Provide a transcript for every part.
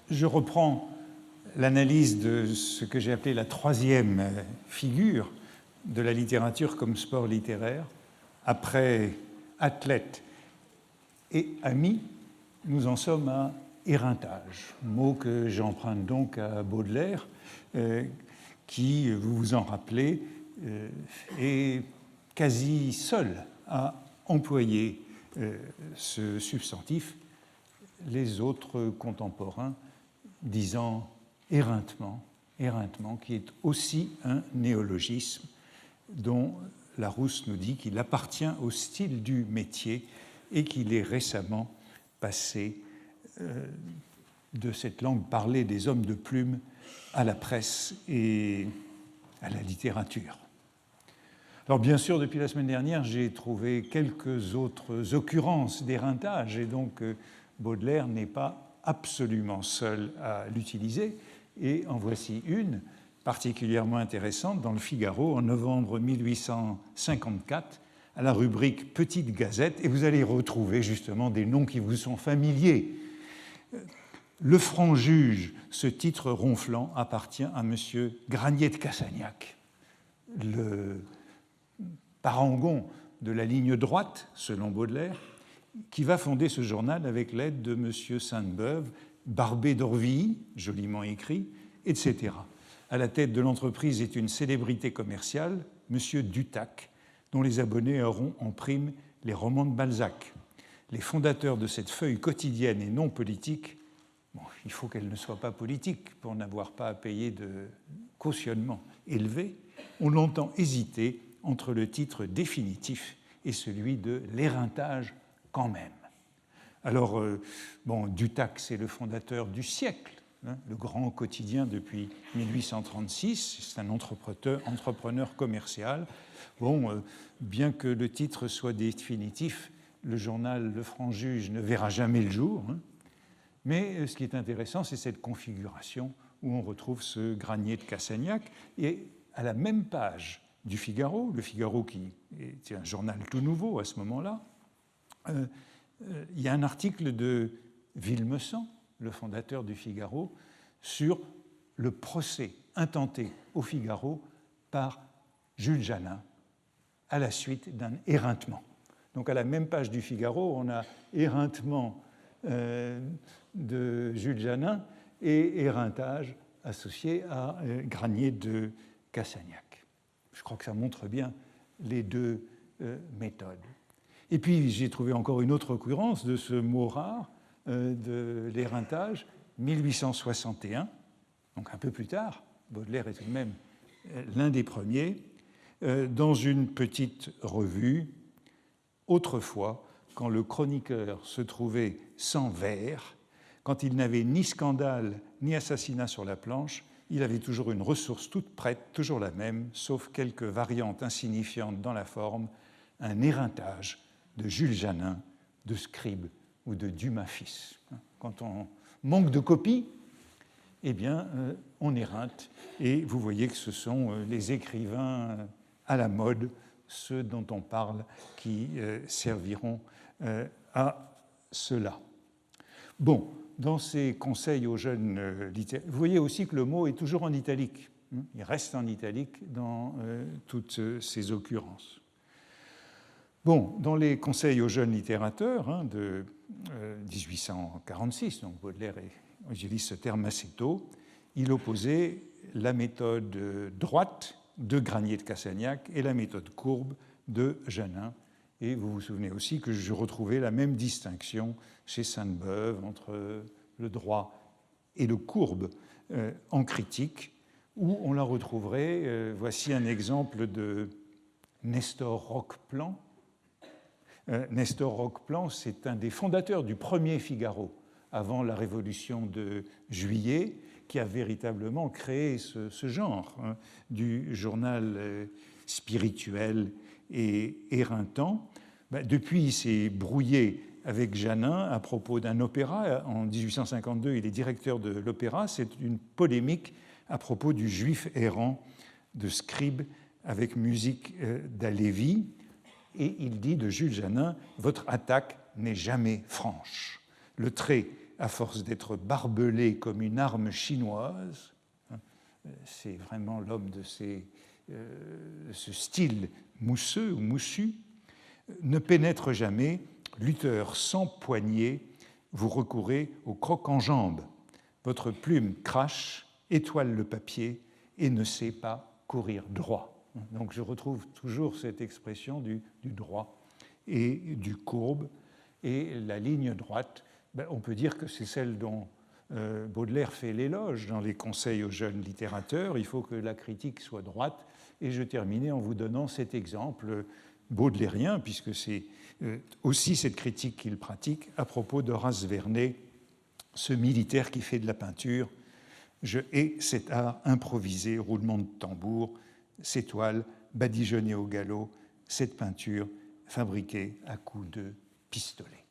je reprends l'analyse de ce que j'ai appelé la troisième figure de la littérature comme sport littéraire. Après athlète et ami, nous en sommes à éreintage, mot que j'emprunte donc à Baudelaire, qui, vous vous en rappelez, est quasi seul à employer ce substantif, les autres contemporains disant éreintement, qui est aussi un néologisme dont Larousse nous dit qu'il appartient au style du métier et qu'il est récemment passé de cette langue parlée des hommes de plume à la presse et à la littérature. Alors bien sûr, depuis la semaine dernière, j'ai trouvé quelques autres occurrences d'éreintage, et donc Baudelaire n'est pas absolument seul à l'utiliser, et en voici une particulièrement intéressante dans le Figaro en novembre 1854, à la rubrique Petite Gazette, et vous allez retrouver justement des noms qui vous sont familiers. Le Franc-Juge, ce titre ronflant, appartient à M. Granier de Cassagnac, le parangon de la ligne droite, selon Baudelaire, qui va fonder ce journal avec l'aide de M. Sainte-Beuve, Barbé d'Orvilly, joliment écrit, etc. À la tête de l'entreprise est une célébrité commerciale, M. Dutac, dont les abonnés auront en prime les romans de Balzac. Les fondateurs de cette feuille quotidienne et non politique, bon, il faut qu'elle ne soit pas politique pour n'avoir pas à payer de cautionnement élevé, ont longtemps hésité entre le titre définitif et celui de l'éreintage quand même. Alors, Dutac, c'est le fondateur du Siècle, le grand quotidien depuis 1836, c'est un entrepreneur commercial. Bien que le titre soit définitif, le journal Le Franc-Juge ne verra jamais le jour. Mais ce qui est intéressant, c'est cette configuration où on retrouve ce Granier de Cassagnac. Et à la même page du Figaro, le Figaro qui est un journal tout nouveau à ce moment-là, il y a un article de Villemessant, le fondateur du Figaro, sur le procès intenté au Figaro par Jules Janin à la suite d'un éreintement. Donc à la même page du Figaro, on a éreintement de Jules Janin et éreintage associé à Granier de Cassagnac. Je crois que ça montre bien les deux méthodes. Et puis j'ai trouvé encore une autre occurrence de ce mot rare de l'éreintage, 1861, donc un peu plus tard, Baudelaire est tout de même l'un des premiers, dans une petite revue. Autrefois, quand le chroniqueur se trouvait sans vers, quand il n'avait ni scandale ni assassinat sur la planche, il avait toujours une ressource toute prête, toujours la même, sauf quelques variantes insignifiantes dans la forme, un éreintage de Jules Janin, de Scribe ou de Dumas fils. Quand on manque de copies, eh bien, on éreinte. Et vous voyez que ce sont les écrivains à la mode, ceux dont on parle, qui serviront à cela. Bon, dans ces conseils aux jeunes littéraires, vous voyez aussi que le mot est toujours en italique. Il reste en italique dans toutes ces occurrences. Bon, dans les conseils aux jeunes littérateurs de 1846, donc Baudelaire utilise ce terme assez tôt, il opposait la méthode droite de Granier de Cassagnac et la méthode courbe de Janin. Et vous vous souvenez aussi que je retrouvais la même distinction chez Sainte-Beuve entre le droit et le courbe en critique, où on la retrouverait. Voici un exemple de Nestor Roqueplan. Nestor Roqueplan, c'est un des fondateurs du premier Figaro, avant la Révolution de Juillet, qui a véritablement créé ce genre du journal spirituel et éreintant. Depuis, il s'est brouillé avec Janin à propos d'un opéra. En 1852, il est directeur de l'opéra. C'est une polémique à propos du juif errant de Scribe avec musique d'Halévy. Et il dit de Jules Janin « Votre attaque n'est jamais franche. Le trait à force d'être barbelé comme une arme chinoise. C'est vraiment l'homme de ce style mousseux ou moussu. Ne pénètre jamais, lutteur sans poignée, vous recourez au croc en jambe. Votre plume crache, étoile le papier et ne sait pas courir droit. Donc je retrouve toujours cette expression du droit et du courbe. Et la ligne droite, on peut dire que c'est celle dont Baudelaire fait l'éloge dans les conseils aux jeunes littérateurs. Il faut que la critique soit droite. Et je terminais en vous donnant cet exemple baudelairien, puisque c'est aussi cette critique qu'il pratique à propos d'Horace Vernet, ce militaire qui fait de la peinture. Je hais cet art improvisé, roulement de tambour, ces toiles badigeonnées au galop, cette peinture fabriquée à coups de pistolet.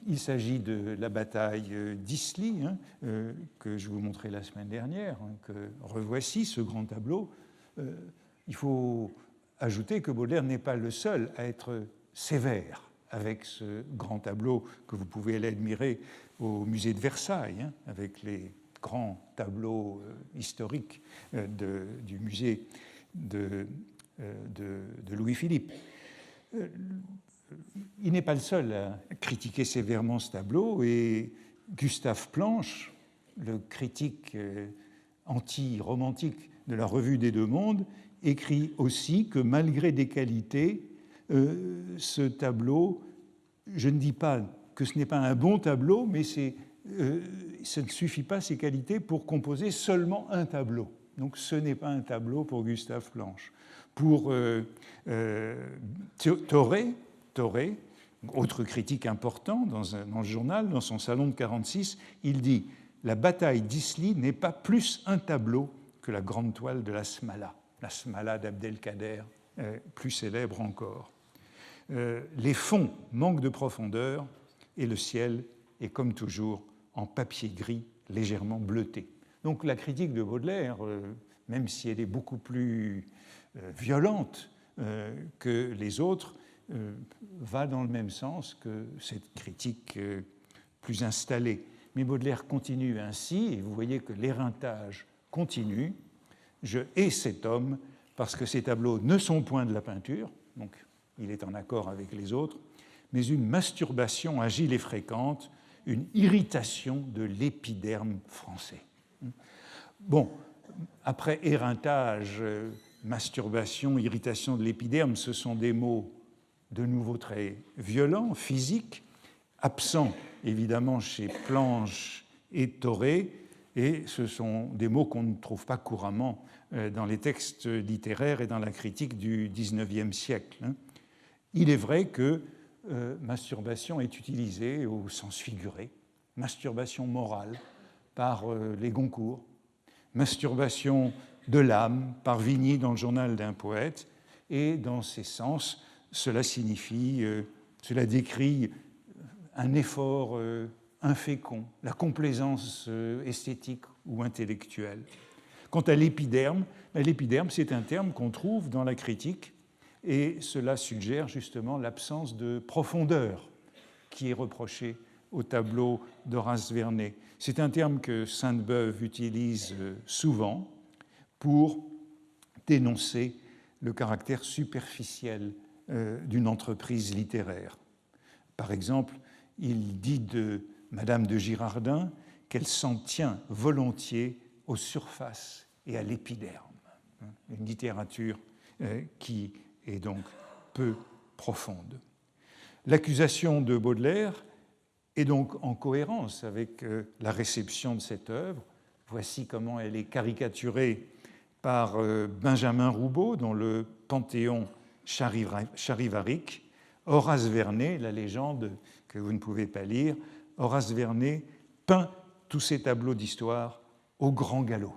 Il s'agit de la bataille d'Isly, que je vous montrais la semaine dernière, que revoici, ce grand tableau. Il faut ajouter que Baudelaire n'est pas le seul à être sévère avec ce grand tableau que vous pouvez aller admirer au musée de Versailles, avec les grands tableaux historiques du musée de Louis-Philippe. Il n'est pas le seul à critiquer sévèrement ce tableau, et Gustave Planche, le critique anti-romantique de la Revue des Deux Mondes, écrit aussi que malgré des qualités, ce tableau, je ne dis pas que ce n'est pas un bon tableau, mais ça ne suffit pas, ces qualités, pour composer seulement un tableau. Donc ce n'est pas un tableau pour Gustave Planche. Pour Thoré, autre critique important dans le journal, dans son salon de 46, il dit « La bataille d'Isly n'est pas plus un tableau que la grande toile de la Smala d'Abdelkader, plus célèbre encore. Les fonds manquent de profondeur et le ciel est comme toujours en papier gris légèrement bleuté. » Donc la critique de Baudelaire, même si elle est beaucoup plus violente que les autres, va dans le même sens que cette critique plus installée. Mais Baudelaire continue ainsi, et vous voyez que l'éreintage continue. Je hais cet homme parce que ces tableaux ne sont point de la peinture, donc il est en accord avec les autres, mais une masturbation agile et fréquente, une irritation de l'épiderme français. Bon, après éreintage, masturbation, irritation de l'épiderme, ce sont des mots de nouveau très violents, physiques, absents évidemment chez Planche et Thoré, et ce sont des mots qu'on ne trouve pas couramment dans les textes littéraires et dans la critique du XIXe siècle. Il est vrai que masturbation est utilisée au sens figuré, masturbation morale par les Goncourt, masturbation de l'âme par Vigny dans le journal d'un poète, et dans ces sens, cela décrit un effort infécond, la complaisance esthétique ou intellectuelle. Quant à l'épiderme, c'est un terme qu'on trouve dans la critique, et cela suggère justement l'absence de profondeur qui est reprochée au tableau d'Horace Vernet. C'est un terme que Sainte-Beuve utilise souvent pour dénoncer le caractère superficiel d'une entreprise littéraire. Par exemple, il dit de Madame de Girardin qu'elle s'en tient volontiers aux surfaces et à l'épiderme. Une littérature qui est donc peu profonde. L'accusation de Baudelaire est donc en cohérence avec la réception de cette œuvre. Voici comment elle est caricaturée par Benjamin Roubaud dans le Panthéon charivarique. Horace Vernet, la légende que vous ne pouvez pas lire, Horace Vernet peint tous ces tableaux d'histoire au grand galop.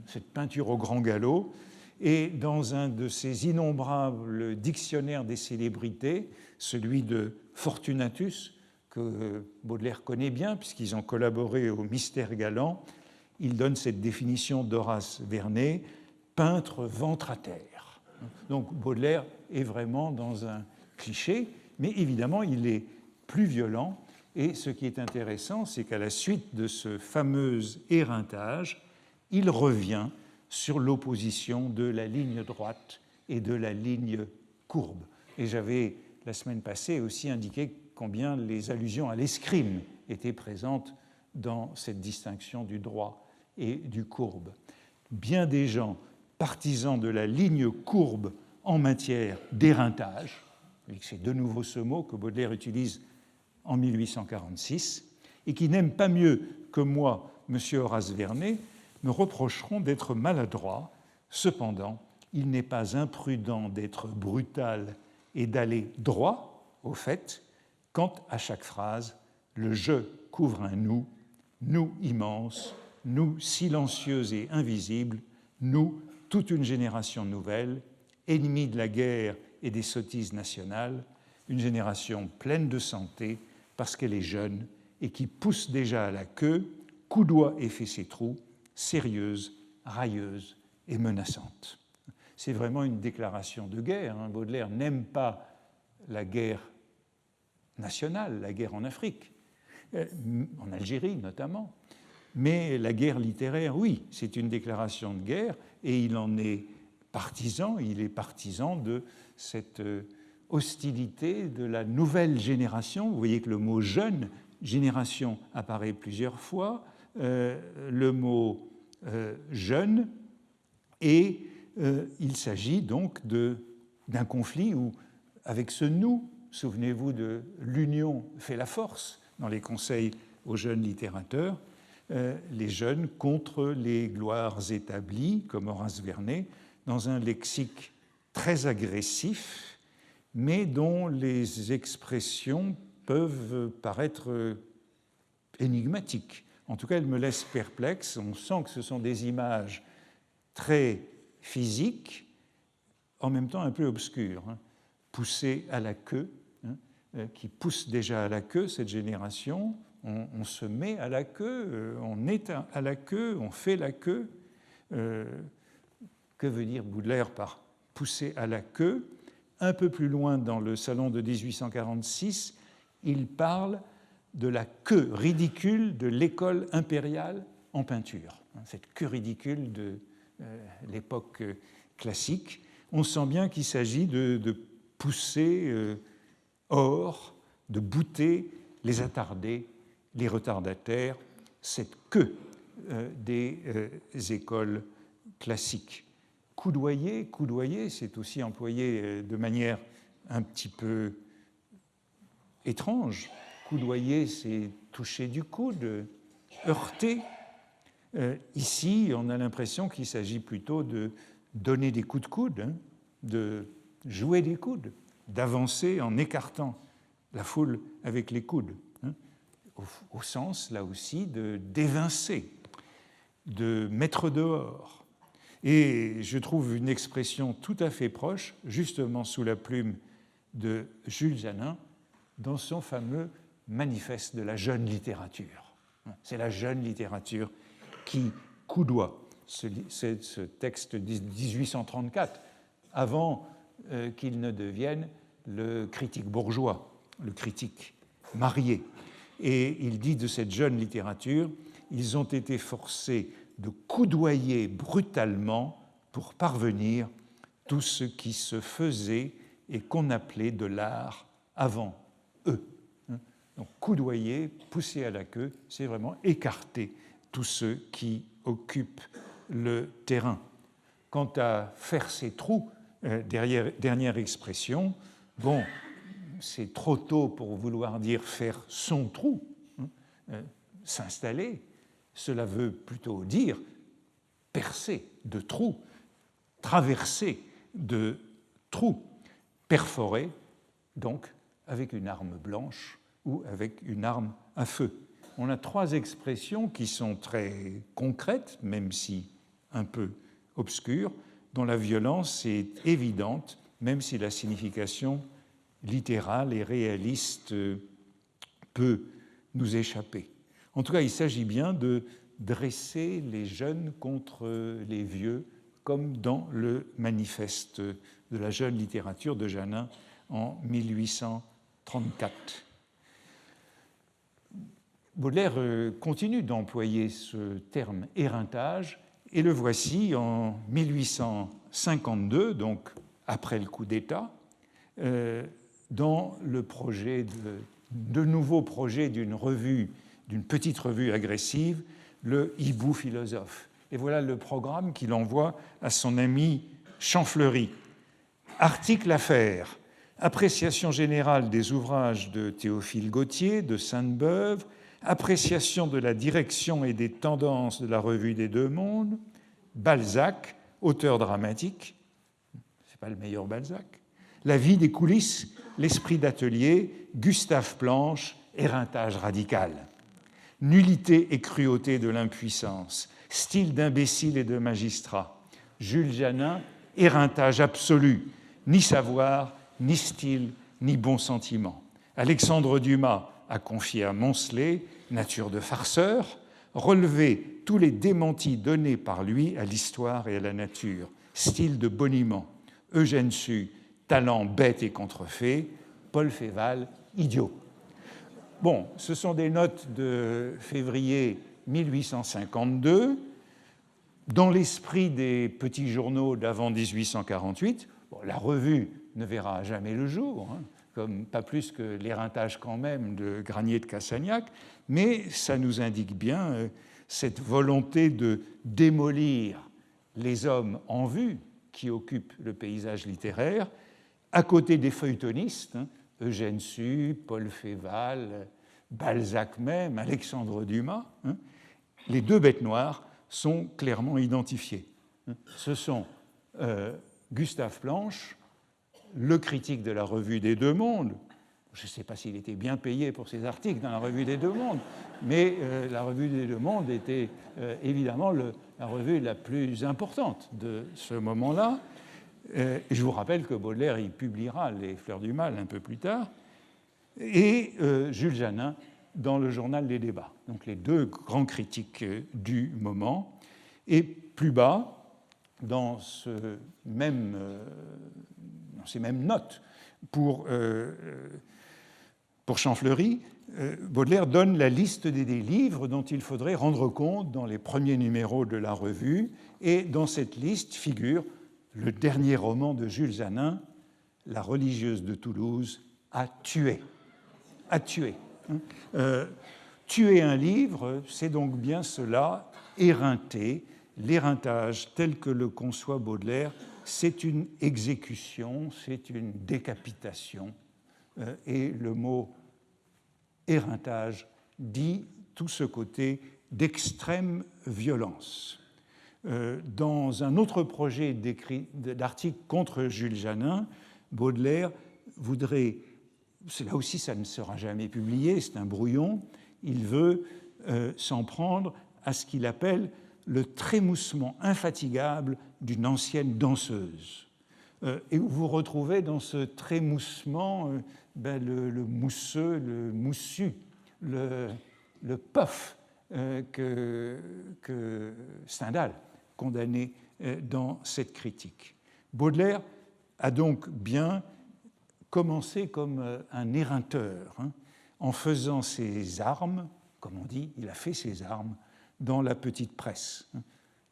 Cette peinture au grand galop, et dans un de ces innombrables dictionnaires des célébrités, celui de Fortunatus, que Baudelaire connaît bien puisqu'ils ont collaboré au Mystère galant, il donne cette définition d'Horace Vernet, peintre ventre à terre. Donc Baudelaire est vraiment dans un cliché, mais évidemment il est plus violent Et ce qui est intéressant, c'est qu'à la suite de ce fameux éreintage, il revient sur l'opposition de la ligne droite et de la ligne courbe. Et j'avais, la semaine passée, aussi indiqué combien les allusions à l'escrime étaient présentes dans cette distinction du droit et du courbe. Bien des gens partisans de la ligne courbe en matière d'éreintage, c'est de nouveau ce mot que Baudelaire utilise en 1846, et qui n'aiment pas mieux que moi M. Horace Vernet, me reprocheront d'être maladroit. Cependant, il n'est pas imprudent d'être brutal et d'aller droit au fait, quand à chaque phrase, le « je » couvre un « nous », nous immenses, nous silencieux et invisibles, nous, toute une génération nouvelle, ennemis de la guerre et des sottises nationales, une génération pleine de santé parce qu'elle est jeune et qui pousse déjà à la queue, coudoie et fait ses trous, sérieuse, railleuse et menaçante. C'est vraiment une déclaration de guerre. Baudelaire n'aime pas la guerre nationale, la guerre en Afrique, en Algérie notamment, mais la guerre littéraire, oui, c'est une déclaration de guerre et il en est partisan, il est partisan de cette hostilité de la nouvelle génération. Vous voyez que le mot « jeune », génération, apparaît plusieurs fois, le mot « jeune », et il s'agit donc d'un conflit où, avec ce « nous », souvenez-vous de « l'union fait la force » dans les conseils aux jeunes littérateurs, les jeunes contre les gloires établies, comme Horace Vernet, dans un lexique très agressif, mais dont les expressions peuvent paraître énigmatiques. En tout cas, elles me laissent perplexe. On sent que ce sont des images très physiques, en même temps un peu obscures, poussées à la queue, qui pousse déjà à la queue cette génération. On se met à la queue, on est à la queue, on fait la queue. Que veut dire Baudelaire par pousser à la queue? Un peu plus loin dans le salon de 1846, il parle de la queue ridicule de l'école impériale en peinture. Cette queue ridicule de l'époque classique. On sent bien qu'il s'agit de pousser hors, de bouter les attardés, les retardataires, cette queue des écoles classiques. Coudoyer, c'est aussi employé de manière un petit peu étrange. Coudoyer, c'est toucher du coude, heurter. Ici, on a l'impression qu'il s'agit plutôt de donner des coups de coude, de jouer des coudes, d'avancer en écartant la foule avec les coudes, au sens, là aussi, d'évincer, de mettre dehors. Et je trouve une expression tout à fait proche, justement sous la plume de Jules Janin, dans son fameux manifeste de la jeune littérature. C'est la jeune littérature qui coudoie. C'est ce texte de 1834, avant qu'il ne devienne le critique bourgeois, le critique marié. Et il dit de cette jeune littérature, ils ont été forcés de coudoyer brutalement pour parvenir tout ce qui se faisait et qu'on appelait de l'art avant eux. Donc coudoyer, pousser à la queue, c'est vraiment écarter tous ceux qui occupent le terrain. Quant à faire ses trous, dernière expression, bon, c'est trop tôt pour vouloir dire faire son trou, s'installer. Cela veut plutôt dire percer de trous, traverser de trous, perforer, donc avec une arme blanche ou avec une arme à feu. On a trois expressions qui sont très concrètes, même si un peu obscures, dont la violence est évidente, même si la signification littérale et réaliste peut nous échapper. En tout cas, il s'agit bien de dresser les jeunes contre les vieux, comme dans le manifeste de la jeune littérature de Janin en 1834. Baudelaire continue d'employer ce terme éreintage, et le voici en 1852, donc après le coup d'État, dans le projet de nouveau projet d'une revue, d'une petite revue agressive, le Hibou philosophe. Et voilà le programme qu'il envoie à son ami Champfleury. Article à faire, appréciation générale des ouvrages de Théophile Gautier, de Sainte-Beuve, appréciation de la direction et des tendances de la Revue des Deux Mondes, Balzac, auteur dramatique, c'est pas le meilleur Balzac, la vie des coulisses, l'esprit d'atelier, Gustave Planche, éreintage radical, nullité et cruauté de l'impuissance, style d'imbécile et de magistrat, Jules Janin, éreintage absolu, ni savoir, ni style, ni bon sentiment. Alexandre Dumas a confié à Moncelet, nature de farceur, relever tous les démentis donnés par lui à l'histoire et à la nature, style de boniment. Eugène Sue, talent bête et contrefait, Paul Féval, idiot. Bon, ce sont des notes de février 1852. Dans l'esprit des petits journaux d'avant 1848, bon, la revue ne verra jamais le jour, hein, comme pas plus que l'éreintage quand même de Granier de Cassagnac, mais ça nous indique bien cette volonté de démolir les hommes en vue qui occupent le paysage littéraire, à côté des feuilletonistes, hein, Eugène Sue, Paul Féval, Balzac même, Alexandre Dumas, hein, les deux bêtes noires sont clairement identifiées. Ce sont Gustave Planche, le critique de la Revue des Deux Mondes. Je ne sais pas s'il était bien payé pour ses articles dans la Revue des Deux Mondes, mais la Revue des Deux Mondes était évidemment la revue la plus importante de ce moment-là. Je vous rappelle que Baudelaire y publiera Les Fleurs du Mal un peu plus tard, et Jules Janin dans le Journal des débats. Donc les deux grands critiques du moment. Et plus bas, dans ces mêmes notes pour Champfleury, Baudelaire donne la liste des livres dont il faudrait rendre compte dans les premiers numéros de la revue, et dans cette liste figure le dernier roman de Jules Janin, La religieuse de Toulouse a tué. A tué. Tuer un livre, c'est donc bien cela, éreinter. L'éreintage tel que le conçoit Baudelaire, c'est une exécution, c'est une décapitation. Et le mot éreintage dit tout ce côté d'extrême violence. Dans un autre projet d'article contre Jules Janin, Baudelaire voudrait, là aussi ça ne sera jamais publié, c'est un brouillon, il veut s'en prendre à ce qu'il appelle le trémoussement infatigable d'une ancienne danseuse. Et vous retrouvez dans ce trémoussement le mousseux, le moussu, le puff que Stendhal condamnait dans cette critique. Baudelaire a donc bien commencé comme un éreinteur, hein, en faisant ses armes, comme on dit, il a fait ses armes dans la petite presse.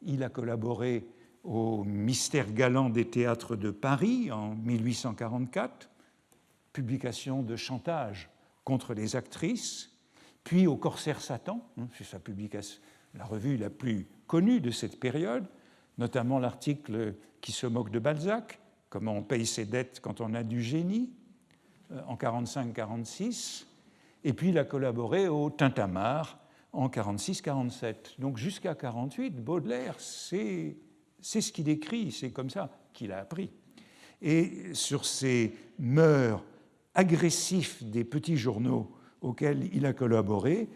Il a collaboré au Mystère galant des théâtres de Paris en 1844, publication de chantage contre les actrices, puis au Corsaire Satan, c'est sa publication, la revue la plus connue de cette période, notamment l'article qui se moque de Balzac, Comment on paye ses dettes quand on a du génie, en 45-46, et puis il a collaboré au Tintamarre en 46-47. Donc jusqu'à 48, Baudelaire, c'est ce qu'il écrit, c'est comme ça qu'il a appris. Et sur ces mœurs agressifs des petits journaux auxquels il a collaboré,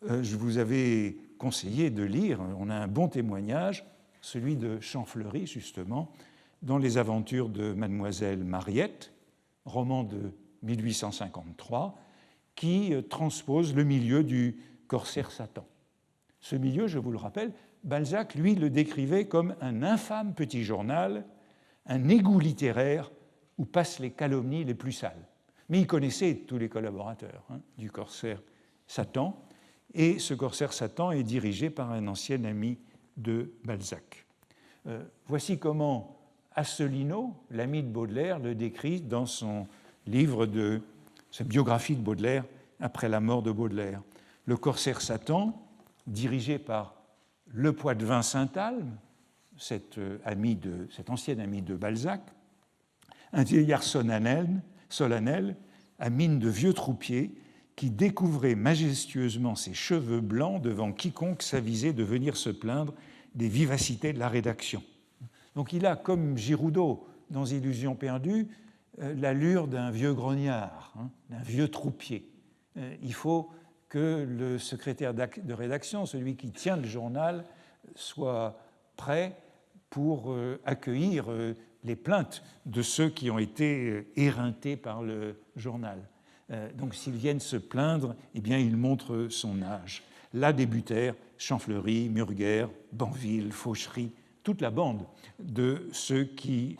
je vous avais conseillé de lire, on a un bon témoignage, celui de Champfleury, justement, dans Les aventures de Mademoiselle Mariette, roman de 1853, qui transpose le milieu du Corsaire Satan. Ce milieu, je vous le rappelle, Balzac, lui, le décrivait comme un infâme petit journal, un égout littéraire où passent les calomnies les plus sales. Mais il connaissait tous les collaborateurs du Corsaire Satan, et ce corsaire Satan est dirigé par un ancien ami de Balzac. Voici comment Asselineau, l'ami de Baudelaire, le décrit dans son livre de sa biographie de Baudelaire après la mort de Baudelaire. Le corsaire Satan, dirigé par Le Poitevin Saint-Alme, cet ancien ami de Balzac, un vieillard solennel à mine de vieux troupier qui découvrait majestueusement ses cheveux blancs devant quiconque s'avisait de venir se plaindre des vivacités de la rédaction. Donc il a, comme Giroudot dans Illusions perdues, l'allure d'un vieux grognard, d'un vieux troupier. Il faut que le secrétaire de rédaction, celui qui tient le journal, soit prêt pour accueillir les plaintes de ceux qui ont été éreintés par le journal. Donc s'ils viennent se plaindre, eh bien, il montre son âge. Là débutèrent Champfleury, Murger, Banville, Fauchery, toute la bande de ceux qui,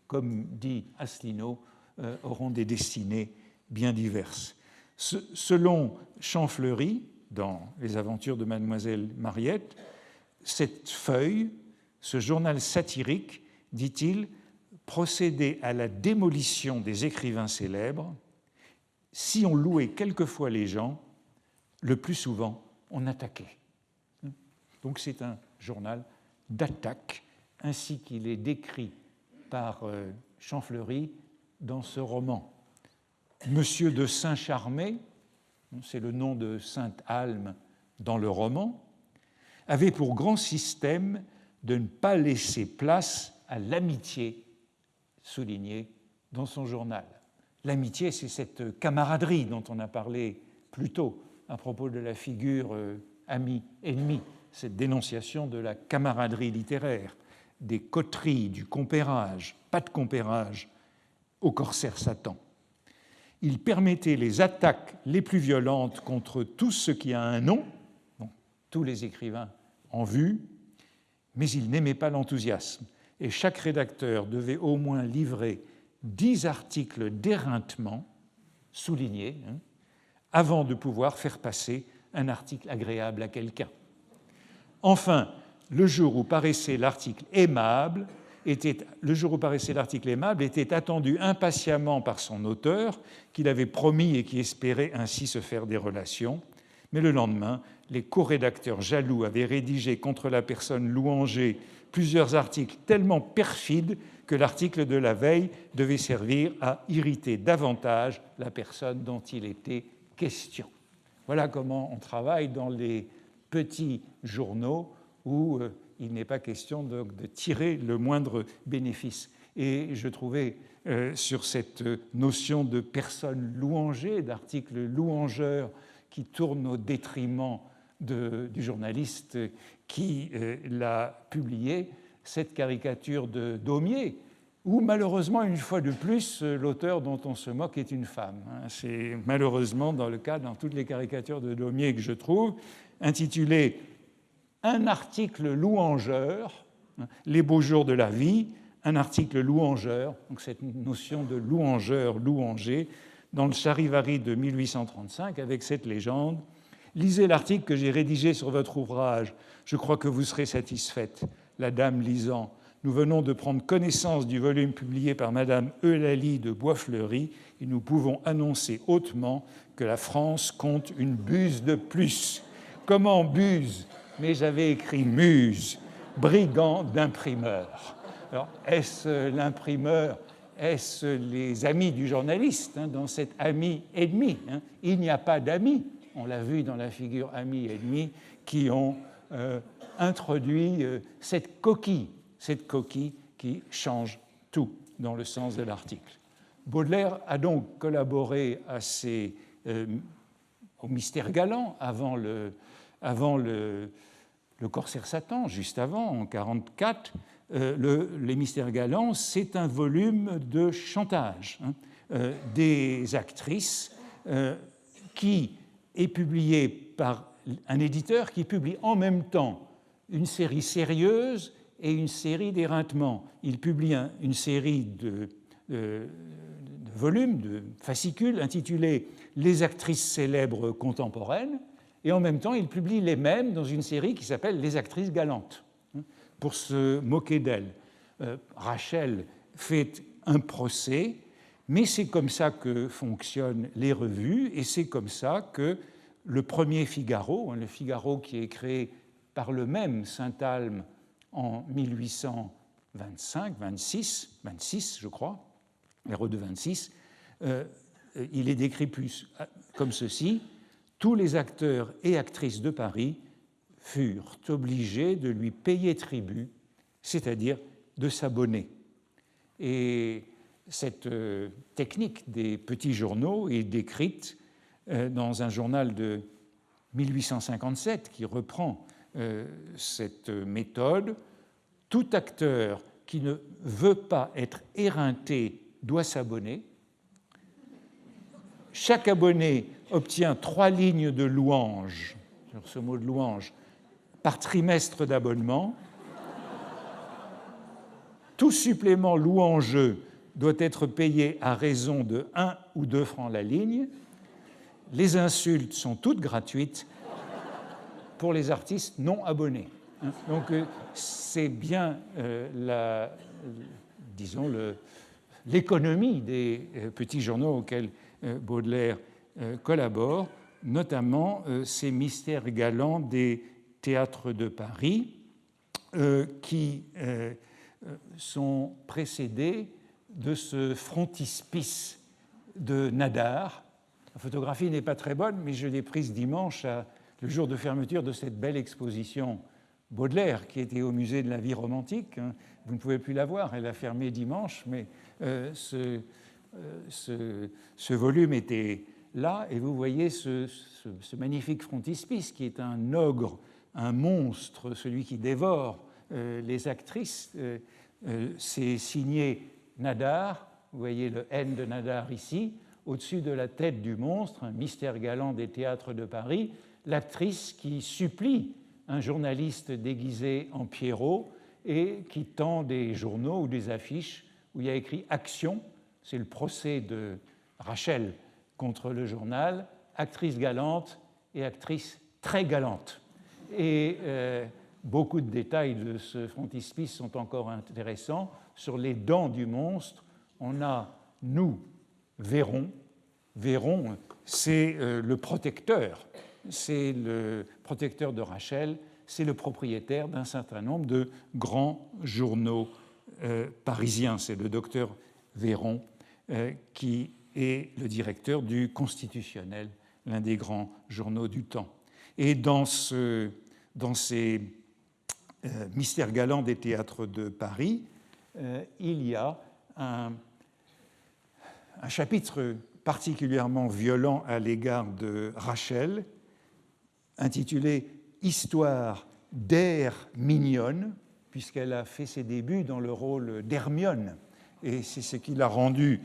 comme dit Asselineau, auront des destinées bien diverses. Selon Champfleury, dans Les aventures de Mademoiselle Mariette, cette feuille, ce journal satirique, dit-il, procédait à la démolition des écrivains célèbres. Si on louait quelquefois les gens, le plus souvent, on attaquait. Donc c'est un journal d'attaque, ainsi qu'il est décrit par Champfleury dans ce roman. Monsieur de Saint-Charmé, c'est le nom de Sainte-Alme dans le roman, avait pour grand système de ne pas laisser place à l'amitié soulignée dans son journal. L'amitié, c'est cette camaraderie dont on a parlé plus tôt à propos de la figure ami-ennemi, cette dénonciation de la camaraderie littéraire, des coteries, du compérage, pas de compérage, au corsaire Satan. Il permettait les attaques les plus violentes contre tout ce qui a un nom, donc tous les écrivains en vue, mais il n'aimait pas l'enthousiasme, et chaque rédacteur devait au moins livrer 10 articles d'éreintement soulignés avant de pouvoir faire passer un article agréable à quelqu'un. Enfin, le jour où paraissait l'article aimable était attendu impatiemment par son auteur, qu'il avait promis et qui espérait ainsi se faire des relations. Mais le lendemain, les co-rédacteurs jaloux avaient rédigé contre la personne louangée plusieurs articles tellement perfides que l'article de la veille devait servir à irriter davantage la personne dont il était question. Voilà comment on travaille dans les petits journaux où il n'est pas question de tirer le moindre bénéfice. Et je trouvais sur cette notion de personne louangée, d'article louangeur qui tourne au détriment du journaliste qui l'a publié, cette caricature de Daumier, où malheureusement, une fois de plus, l'auteur dont on se moque est une femme. C'est malheureusement dans le cas, dans toutes les caricatures de Daumier que je trouve, intitulé « Un article louangeur, les beaux jours de la vie », un article louangeur, donc cette notion de louangeur, louanger, dans le Charivari de 1835, avec cette légende. « Lisez l'article que j'ai rédigé sur votre ouvrage, je crois que vous serez satisfaite. » La dame lisant. « Nous venons de prendre connaissance du volume publié par Madame Eulalie de Boisfleury et nous pouvons annoncer hautement que la France compte une buse de plus. » Comment buse? Mais j'avais écrit muse, brigand d'imprimeur. Alors, est-ce l'imprimeur? Est-ce les amis du journaliste dans cet ami-ennemi? Il n'y a pas d'amis, on l'a vu dans la figure ami-ennemi, qui ont introduit cette coquille qui change tout dans le sens de l'article. Baudelaire a donc collaboré au Mystère galant avant le corsaire Satan, juste avant, en 1944. Les Mystères galants, c'est un volume de chantage des actrices qui est publié par un éditeur qui publie en même temps une série sérieuse et une série d'éreintements. Il publie une série de volumes, de fascicules, intitulés « Les actrices célèbres contemporaines », et en même temps, il publie les mêmes dans une série qui s'appelle Les actrices galantes, pour se moquer d'elles. Rachel fait un procès, mais c'est comme ça que fonctionnent les revues, et c'est comme ça que le premier Figaro, le Figaro qui est créé par le même Saint-Alme en 1826, je crois, l'héros de 26, il est décrit plus comme ceci: tous les acteurs et actrices de Paris furent obligés de lui payer tribut, c'est-à-dire de s'abonner. Et cette technique des petits journaux est décrite dans un journal de 1857 qui reprend cette méthode. Tout acteur qui ne veut pas être éreinté doit s'abonner. Chaque abonné obtient 3 lignes de louange, sur ce mot de louange, par trimestre d'abonnement. Tout supplément louangeux doit être payé à raison de 1 ou 2 francs la ligne. Les insultes sont toutes gratuites pour les artistes non abonnés. Donc c'est bien l'économie des petits journaux auxquels Baudelaire collabore, notamment ces mystères galants des théâtres de Paris qui sont précédés de ce frontispice de Nadar. La photographie n'est pas très bonne, mais je l'ai prise dimanche, le jour de fermeture de cette belle exposition Baudelaire qui était au musée de la vie romantique. Vous ne pouvez plus la voir, elle a fermé dimanche, mais ce volume était là, et vous voyez ce magnifique frontispice qui est un ogre, un monstre, celui qui dévore les actrices. C'est signé Nadar, vous voyez le N de Nadar ici, au-dessus de la tête du monstre, un mystère galant des théâtres de Paris, l'actrice qui supplie un journaliste déguisé en Pierrot et qui tend des journaux ou des affiches où il y a écrit « Action », c'est le procès de Rachel contre le journal, actrice galante et actrice très galante. Et beaucoup de détails de ce frontispice sont encore intéressants. Sur les dents du monstre, on a « nous verrons ». Véron, c'est le protecteur, c'est le protecteur de Rachel, c'est le propriétaire d'un certain nombre de grands journaux parisiens. C'est le docteur Véron qui est le directeur du Constitutionnel, l'un des grands journaux du temps. Et dans ces mystères galants des théâtres de Paris, il y a un chapitre particulièrement violent à l'égard de Rachel, intitulé « Histoire d'Her mignonne », puisqu'elle a fait ses débuts dans le rôle d'Hermione, et c'est ce qui l'a rendue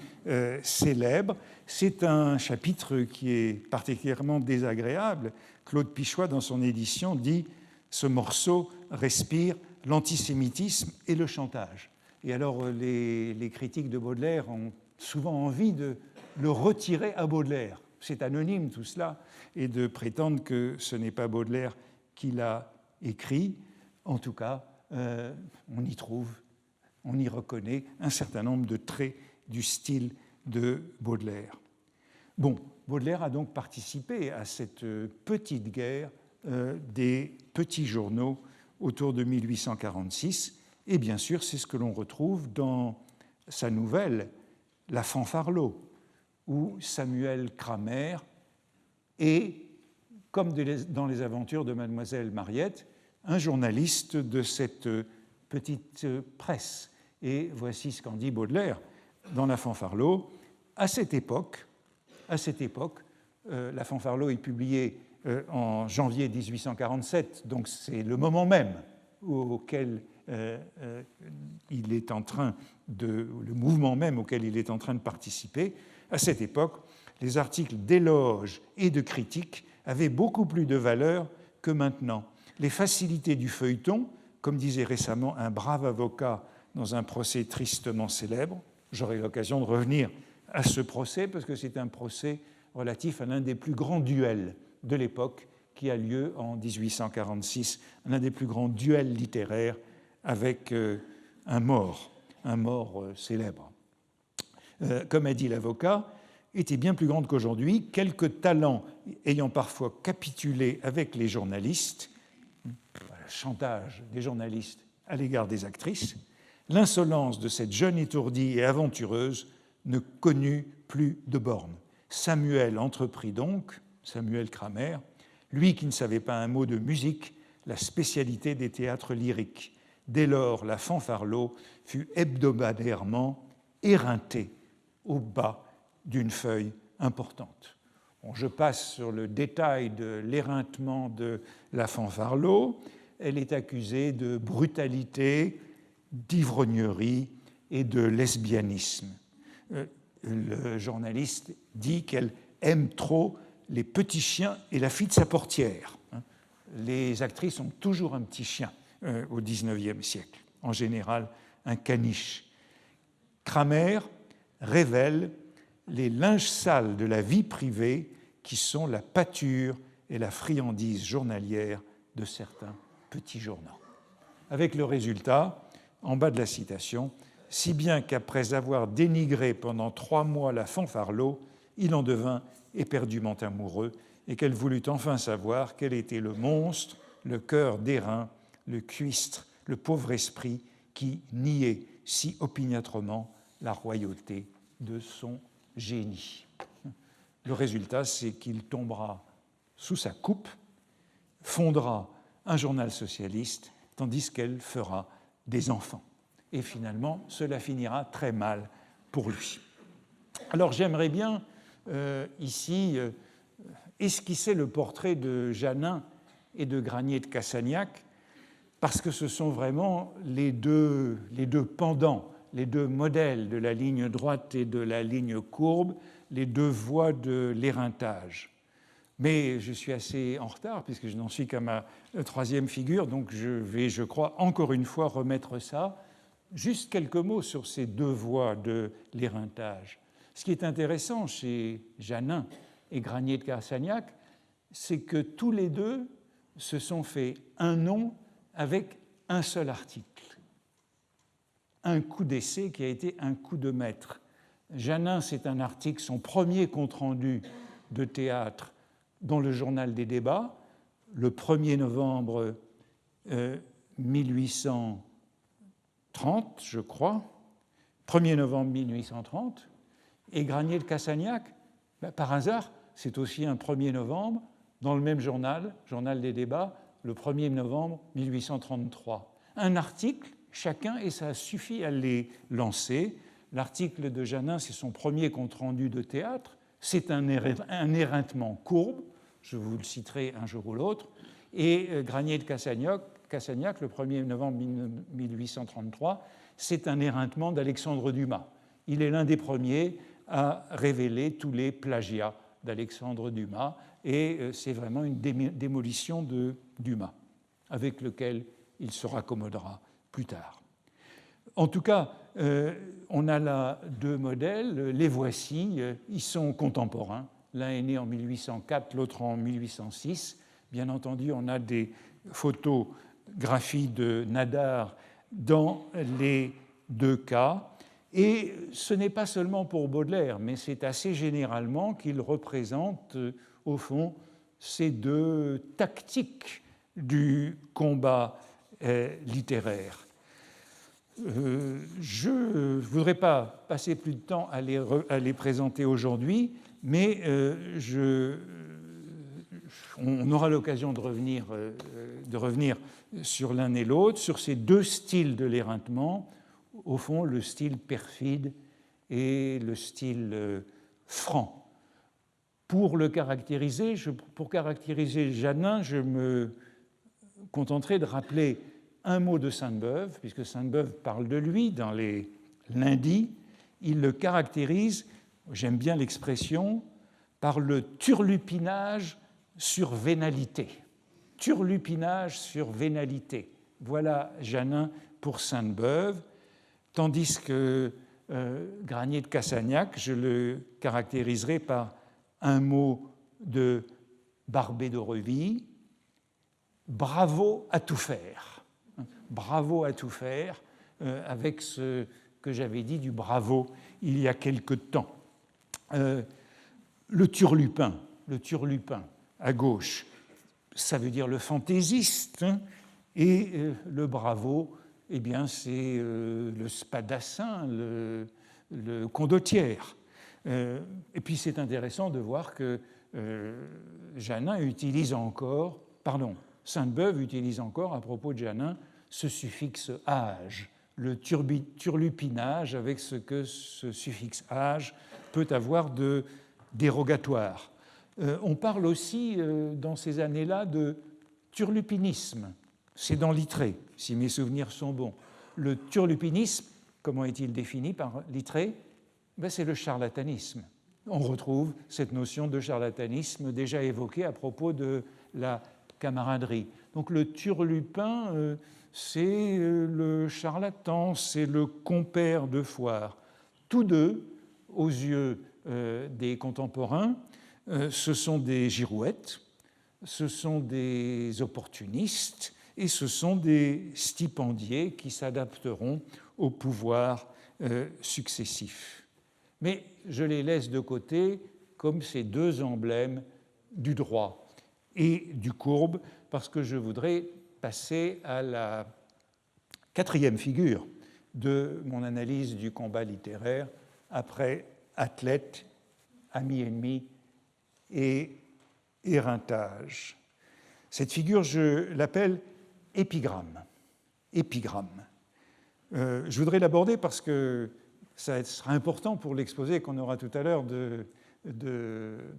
célèbre. C'est un chapitre qui est particulièrement désagréable. Claude Pichois, dans son édition, dit « Ce morceau respire l'antisémitisme et le chantage ». Et alors, les critiques de Baudelaire ont souvent envie de le retirer à Baudelaire. C'est anonyme tout cela, et de prétendre que ce n'est pas Baudelaire qui l'a écrit. En tout cas, on y reconnaît un certain nombre de traits du style de Baudelaire. Bon, Baudelaire a donc participé à cette petite guerre des petits journaux autour de 1846, et bien sûr, c'est ce que l'on retrouve dans sa nouvelle « La Fanfarlot », où Samuel Kramer est, comme dans les aventures de Mademoiselle Mariette, un journaliste de cette petite presse. Et voici ce qu'en dit Baudelaire dans La Fanfarlot. À cette époque, La Fanfarlot est publiée en janvier 1847, donc c'est le moment même auquel il est en train le mouvement même auquel il est en train de participer. À cette époque, les articles d'éloge et de critique avaient beaucoup plus de valeur que maintenant. Les facilités du feuilleton, comme disait récemment un brave avocat dans un procès tristement célèbre, j'aurai l'occasion de revenir à ce procès parce que c'est un procès relatif à l'un des plus grands duels de l'époque qui a lieu en 1846, l'un des plus grands duels littéraires avec un mort célèbre. Comme a dit l'avocat, était bien plus grande qu'aujourd'hui, quelques talents ayant parfois capitulé avec les journalistes, le chantage des journalistes à l'égard des actrices, l'insolence de cette jeune étourdie et aventureuse ne connut plus de bornes. Samuel entreprit donc, Samuel Kramer, lui qui ne savait pas un mot de musique, la spécialité des théâtres lyriques. Dès lors, la fanfarlot fut hebdomadairement éreintée au bas d'une feuille importante. Bon, je passe sur le détail de l'éreintement de la fanfarlot. Elle est accusée de brutalité, d'ivrognerie et de lesbianisme. Le journaliste dit qu'elle aime trop les petits chiens et la fille de sa portière. Les actrices ont toujours un petit chien au XIXe siècle, en général un caniche. Kramer révèle les linges sales de la vie privée qui sont la pâture et la friandise journalière de certains petits journaux. Avec le résultat, en bas de la citation, si bien qu'après avoir dénigré pendant 3 mois la fanfarlot, il en devint éperdument amoureux et qu'elle voulut enfin savoir quel était le monstre, le cœur d'airain, le cuistre, le pauvre esprit qui niait si opiniâtrement la royauté de son génie. Le résultat, c'est qu'il tombera sous sa coupe, fondera un journal socialiste, tandis qu'elle fera des enfants. Et finalement, cela finira très mal pour lui. Alors j'aimerais bien ici esquisser le portrait de Janin et de Granier de Cassagnac, parce que ce sont vraiment les deux pendants, les deux modèles de la ligne droite et de la ligne courbe, les deux voies de l'éreintage. Mais je suis assez en retard, puisque je n'en suis qu'à ma 3e figure, donc je vais, je crois, encore une fois remettre ça. Juste quelques mots sur ces deux voies de l'éreintage. Ce qui est intéressant chez Janin et Granier de Cassagnac, c'est que tous les deux se sont fait un nom avec un seul article. Un coup d'essai qui a été un coup de maître. Janin, c'est un article, son premier compte-rendu de théâtre dans le Journal des débats, le 1er novembre 1830, je crois, 1er novembre 1830, et Granier de Cassagnac, par hasard, c'est aussi un 1er novembre, dans le même journal, Journal des débats, le 1er novembre 1833. Un article, chacun, et ça suffit à les lancer. L'article de Janin, c'est son premier compte-rendu de théâtre, c'est un éreintement courbe, je vous le citerai un jour ou l'autre, et Granier de Cassagnac, le 1er novembre 1833, c'est un éreintement d'Alexandre Dumas. Il est l'un des premiers à révéler tous les plagiats d'Alexandre Dumas, et c'est vraiment une démolition de Dumas, avec lequel il se raccommodera plus tard. En tout cas, on a là deux modèles, les voici, ils sont contemporains. L'un est né en 1804, l'autre en 1806. Bien entendu, on a des photographies de Nadar dans les deux cas. Et ce n'est pas seulement pour Baudelaire, mais c'est assez généralement qu'il représente, au fond, ces deux tactiques du combat littéraire. Je ne voudrais pas passer plus de temps à les présenter aujourd'hui, mais on aura l'occasion de revenir sur l'un et l'autre, sur ces deux styles de l'éreintement, au fond le style perfide et le style franc. Pour caractériser Janin, je me contenterai de rappeler un mot de Sainte-Beuve, puisque Sainte-Beuve parle de lui dans les Lundis. Il le caractérise, j'aime bien l'expression, par le turlupinage sur vénalité. Turlupinage sur vénalité. Voilà Janin pour Sainte-Beuve, tandis que Granier de Cassagnac, je le caractériserai par un mot de Barbé d'Aurevilly, bravo à tout faire. Bravo à tout faire, avec ce que j'avais dit du bravo il y a quelque temps. Le turlupin à gauche, ça veut dire le fantaisiste, hein, et le bravo, eh bien, c'est le spadassin, le condottiere. Et puis c'est intéressant de voir que Janin utilise encore, Sainte-Beuve utilise encore à propos de Janin ce suffixe age, le turlupinage avec ce que ce suffixe age peut avoir de dérogatoire. On parle aussi dans ces années-là de turlupinisme. C'est dans Littré, si mes souvenirs sont bons. Le turlupinisme, comment est-il défini par Littré? C'est le charlatanisme. On retrouve cette notion de charlatanisme déjà évoquée à propos de la camaraderie. Donc le turlupin, c'est le charlatan, c'est le compère de foire. Tous deux, aux yeux des contemporains, ce sont des girouettes, ce sont des opportunistes et ce sont des stipendiés qui s'adapteront au pouvoir successif. Mais je les laisse de côté comme ces deux emblèmes du droit et du courbe, parce que je voudrais passer à la quatrième figure de mon analyse du combat littéraire, après athlète, ami-ennemi et éreintage. Cette figure, je l'appelle épigramme. Épigramme. Je voudrais l'aborder parce que ça sera important pour l'exposé qu'on aura tout à l'heure de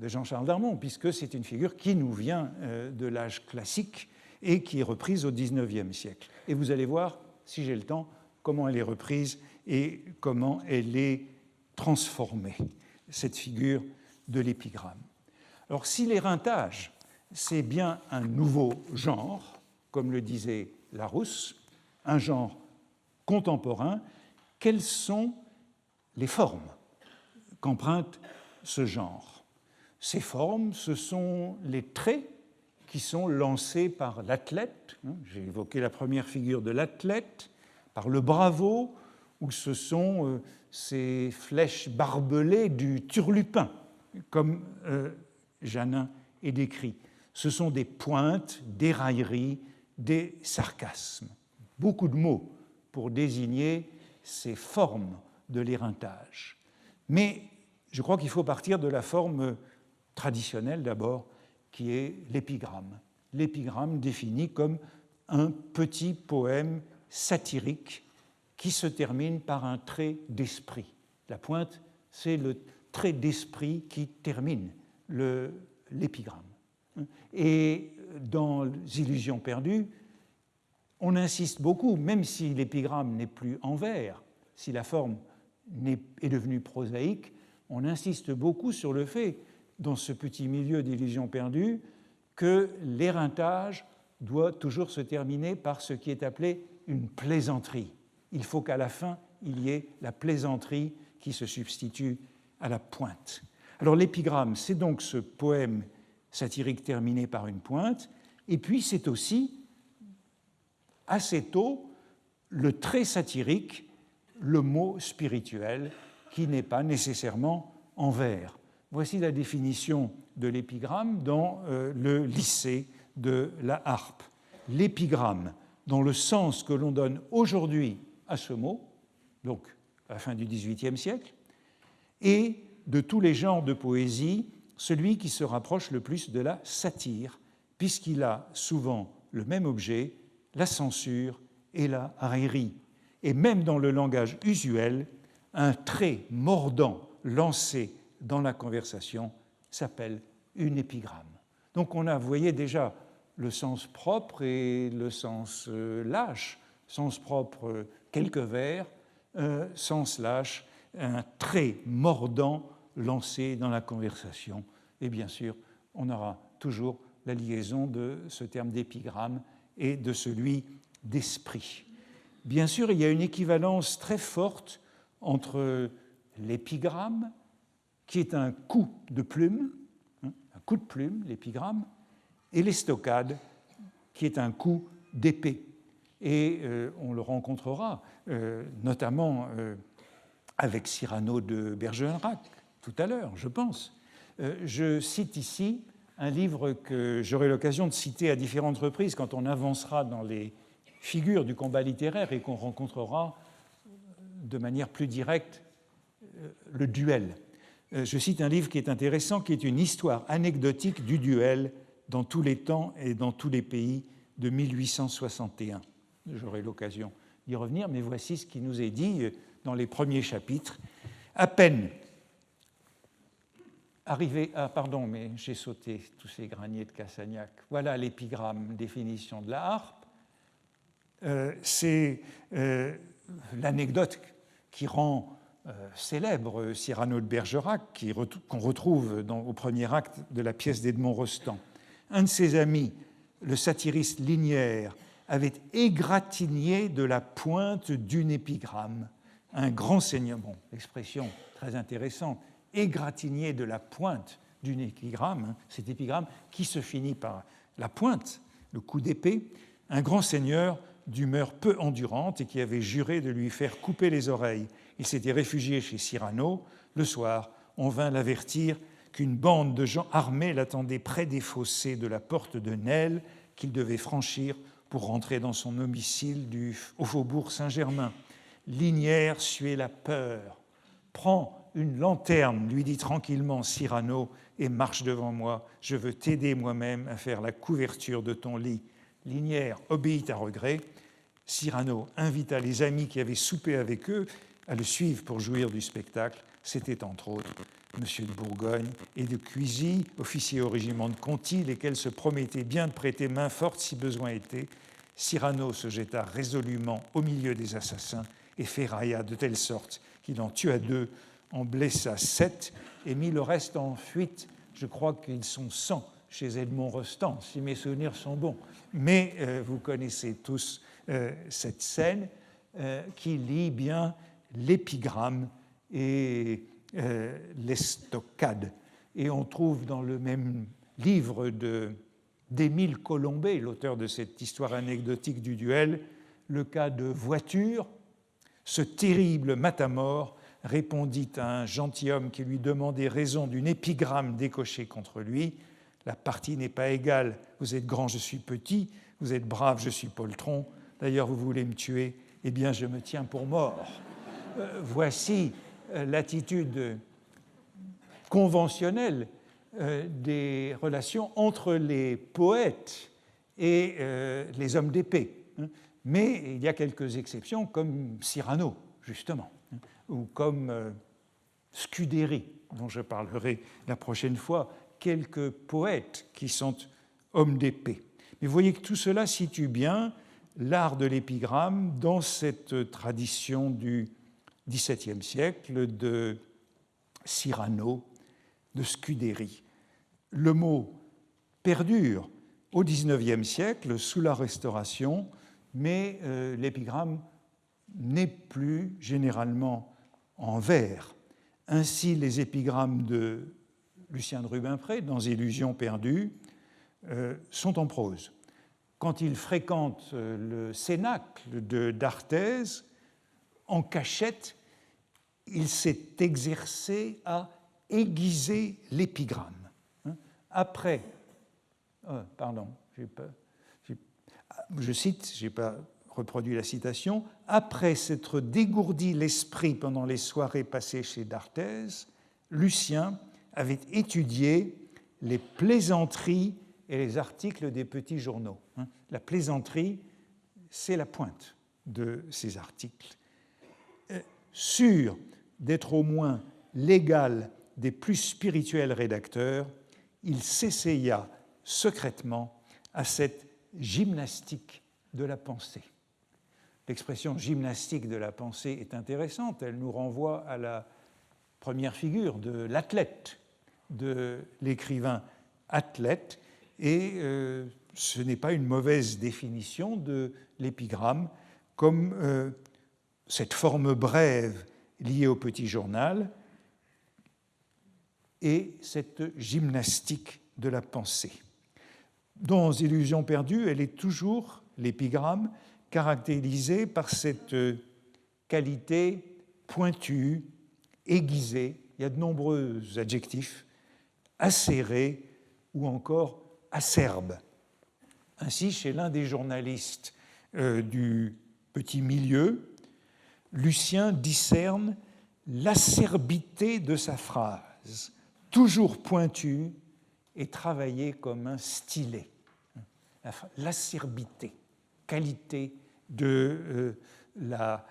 Jean-Charles Darmon, puisque c'est une figure qui nous vient de l'âge classique et qui est reprise au XIXe siècle. Et vous allez voir, si j'ai le temps, comment elle est reprise et comment elle est transformée, cette figure de l'épigramme. Alors, si l'éreintage, c'est bien un nouveau genre, comme le disait Larousse, un genre contemporain, quelles sont les formes qu'emprunte ce genre? Ces formes, ce sont les traits qui sont lancés par l'athlète, j'ai évoqué la première figure de l'athlète, par le bravo, ou ce sont ces flèches barbelées du turlupin, comme Janin est décrit. Ce sont des pointes, des railleries, des sarcasmes. Beaucoup de mots pour désigner ces formes de l'éreintage. Mais je crois qu'il faut partir de la forme traditionnelle d'abord, qui est l'épigramme. L'épigramme défini comme un petit poème satirique qui se termine par un trait d'esprit. La pointe, c'est le trait d'esprit qui termine l'épigramme. Et dans les Illusions perdues, on insiste beaucoup, même si l'épigramme n'est plus en vers, si la forme est devenue prosaïque, on insiste beaucoup sur le fait, dans ce petit milieu d'illusions perdues, que l'éreintage doit toujours se terminer par ce qui est appelé une plaisanterie. Il faut qu'à la fin, il y ait la plaisanterie qui se substitue à la pointe. Alors l'épigramme, c'est donc ce poème satirique terminé par une pointe, et puis c'est aussi, assez tôt, le trait satirique, le mot spirituel, qui n'est pas nécessairement en vers. Voici la définition de l'épigramme dans le lycée de la Harpe. L'épigramme, dans le sens que l'on donne aujourd'hui à ce mot, donc à la fin du XVIIIe siècle, et de tous les genres de poésie, celui qui se rapproche le plus de la satire, puisqu'il a souvent le même objet, la censure et la raillerie. Et même dans le langage usuel, un trait mordant lancé dans la conversation s'appelle une épigramme. Donc on a, vous voyez déjà, le sens propre et le sens lâche. Sens propre, quelques vers, sens lâche, un trait mordant lancé dans la conversation. Et bien sûr, on aura toujours la liaison de ce terme d'épigramme et de celui d'esprit. Bien sûr, il y a une équivalence très forte entre l'épigramme, qui est un coup de plume, l'épigramme, et l'estocade, qui est un coup d'épée. Et on le rencontrera notamment avec Cyrano de Bergerac tout à l'heure, je pense. Je cite ici un livre que j'aurai l'occasion de citer à différentes reprises quand on avancera dans les figures du combat littéraire et qu'on rencontrera de manière plus directe le duel. Je cite un livre qui est intéressant, qui est une histoire anecdotique du duel dans tous les temps et dans tous les pays de 1861. J'aurai l'occasion d'y revenir, mais voici ce qui nous est dit dans les premiers chapitres. À peine arrivé à... Pardon, mais j'ai sauté tous ces graniers de Cassagnac. Voilà l'épigramme, définition de la harpe. C'est l'anecdote qui rend célèbre Cyrano de Bergerac, qu'on retrouve au premier acte de la pièce d'Edmond Rostand. Un de ses amis, le satiriste Linière, avait égratigné de la pointe d'une épigramme un grand seigneur. Bon, expression très intéressante, égratigné de la pointe d'une épigramme, cet épigramme qui se finit par la pointe, le coup d'épée, un grand seigneur d'humeur peu endurante et qui avait juré de lui faire couper les oreilles. Il s'était réfugié chez Cyrano. Le soir, on vint l'avertir qu'une bande de gens armés l'attendait près des fossés de la porte de Nesle qu'il devait franchir pour rentrer dans son domicile au faubourg Saint-Germain. Linière suait la peur. « Prends une lanterne, lui dit tranquillement Cyrano, et marche devant moi. Je veux t'aider moi-même à faire la couverture de ton lit. » Linière obéit à regret. Cyrano invita les amis qui avaient soupé avec eux à le suivre pour jouir du spectacle. C'était entre autres M. de Bourgogne et de Cuisy, officiers au régiment de Conti, lesquels se promettaient bien de prêter main forte si besoin était. Cyrano se jeta résolument au milieu des assassins et ferrailla de telle sorte qu'il en tua 2, en blessa 7 et mit le reste en fuite. Je crois qu'ils sont 100 chez Edmond Rostand, si mes souvenirs sont bons. Mais vous connaissez tous cette scène qui lie bien l'épigramme et l'estocade. Et on trouve dans le même livre d'Émile Colombet, l'auteur de cette histoire anecdotique du duel, le cas de Voiture. Ce terrible matamor répondit à un gentilhomme qui lui demandait raison d'une épigramme décochée contre lui. La partie n'est pas égale. Vous êtes grand, je suis petit. Vous êtes brave, je suis poltron. D'ailleurs, vous voulez me tuer. Eh bien, je me tiens pour mort. Voici l'attitude conventionnelle des relations entre les poètes et les hommes d'épée. Mais il y a quelques exceptions, comme Cyrano, justement, ou comme Scudéry, dont je parlerai la prochaine fois, quelques poètes qui sont hommes d'épée. Mais vous voyez que tout cela situe bien l'art de l'épigramme dans cette tradition du XVIIe siècle de Cyrano, de Scudéry. Le mot perdure au XIXe siècle, sous la Restauration, mais l'épigramme n'est plus généralement en vers. Ainsi, les épigrammes de Lucien de Rubempré, dans Illusions perdues, sont en prose. Quand il fréquente le cénacle d'Arthez, en cachette, il s'est exercé à aiguiser l'épigramme. Après, je cite, je n'ai pas reproduit la citation, après s'être dégourdi l'esprit pendant les soirées passées chez d'Arthez, Lucien avait étudié les plaisanteries et les articles des petits journaux. La plaisanterie, c'est la pointe de ces articles. Sûr d'être au moins l'égal des plus spirituels rédacteurs, il s'essaya secrètement à cette gymnastique de la pensée. L'expression gymnastique de la pensée est intéressante, elle nous renvoie à la première figure de l'athlète, de l'écrivain athlète, et ce n'est pas une mauvaise définition de l'épigramme comme cette forme brève liée au petit journal et cette gymnastique de la pensée. dans Illusions perdues, elle est toujours, l'épigramme, caractérisée par cette qualité pointue, aiguisée, il y a de nombreux adjectifs, acéré ou encore acerbe. Ainsi, chez l'un des journalistes du petit milieu, Lucien discerne l'acerbité de sa phrase, toujours pointue et travaillée comme un stylet. L'acerbité, qualité de la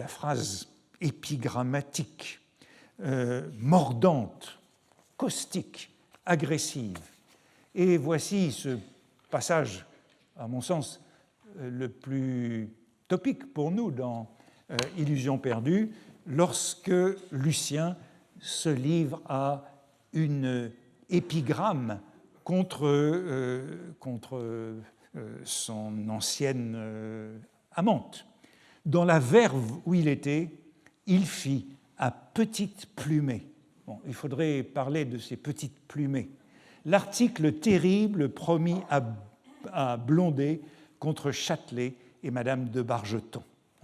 phrase épigrammatique, mordante, caustique, agressive. Et voici ce passage, à mon sens, le plus topique pour nous dans Illusions perdues, lorsque Lucien se livre à une épigramme contre son ancienne amante. Dans la verve où il était, il fit à petites plumées. Bon, il faudrait parler de ces petites plumées. L'article terrible promis à Blondet contre Châtelet et Madame de Bargeton,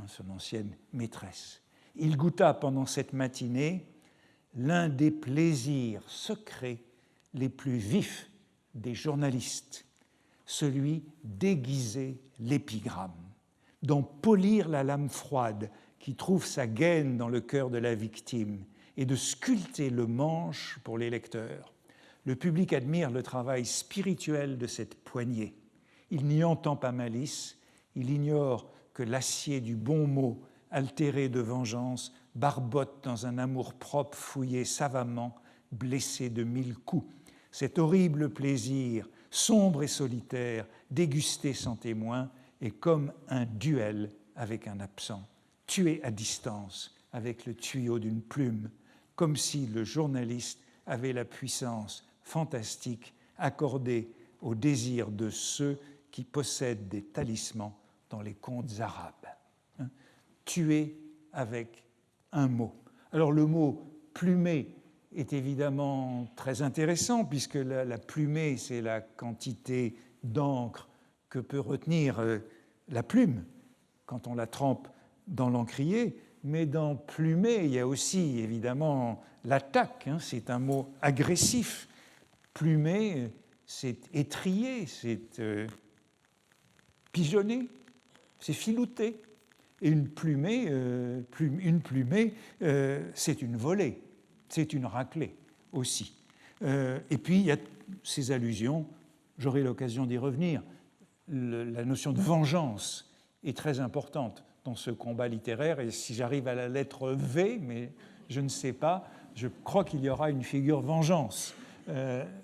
son ancienne maîtresse. Il goûta pendant cette matinée l'un des plaisirs secrets les plus vifs des journalistes, celui d'aiguiser l'épigramme, d'en polir la lame froide qui trouve sa gaine dans le cœur de la victime et de sculpter le manche pour les lecteurs. Le public admire le travail spirituel de cette poignée. Il n'y entend pas malice, il ignore que l'acier du bon mot, altéré de vengeance, barbote dans un amour-propre fouillé savamment, blessé de 1000 coups. Cet horrible plaisir, sombre et solitaire, dégusté sans témoin, est comme un duel avec un absent, tué à distance avec le tuyau d'une plume, comme si le journaliste avait la puissance fantastique accordée au désir de ceux qui possèdent des talismans dans les contes arabes. Tué avec un mot. Alors le mot plumé est évidemment très intéressant puisque la plumée, c'est la quantité d'encre que peut retenir la plume quand on la trempe dans l'encrier, mais dans plumé, il y a aussi évidemment l'attaque, c'est un mot agressif. Plumé, c'est étrier, c'est pigeonner, c'est filouter. Et une plumée, c'est une volée, c'est une raclée aussi. Et puis, il y a ces allusions, j'aurai l'occasion d'y revenir. La notion de vengeance est très importante dans ce combat littéraire, et si j'arrive à la lettre V, mais je ne sais pas, je crois qu'il y aura une figure vengeance.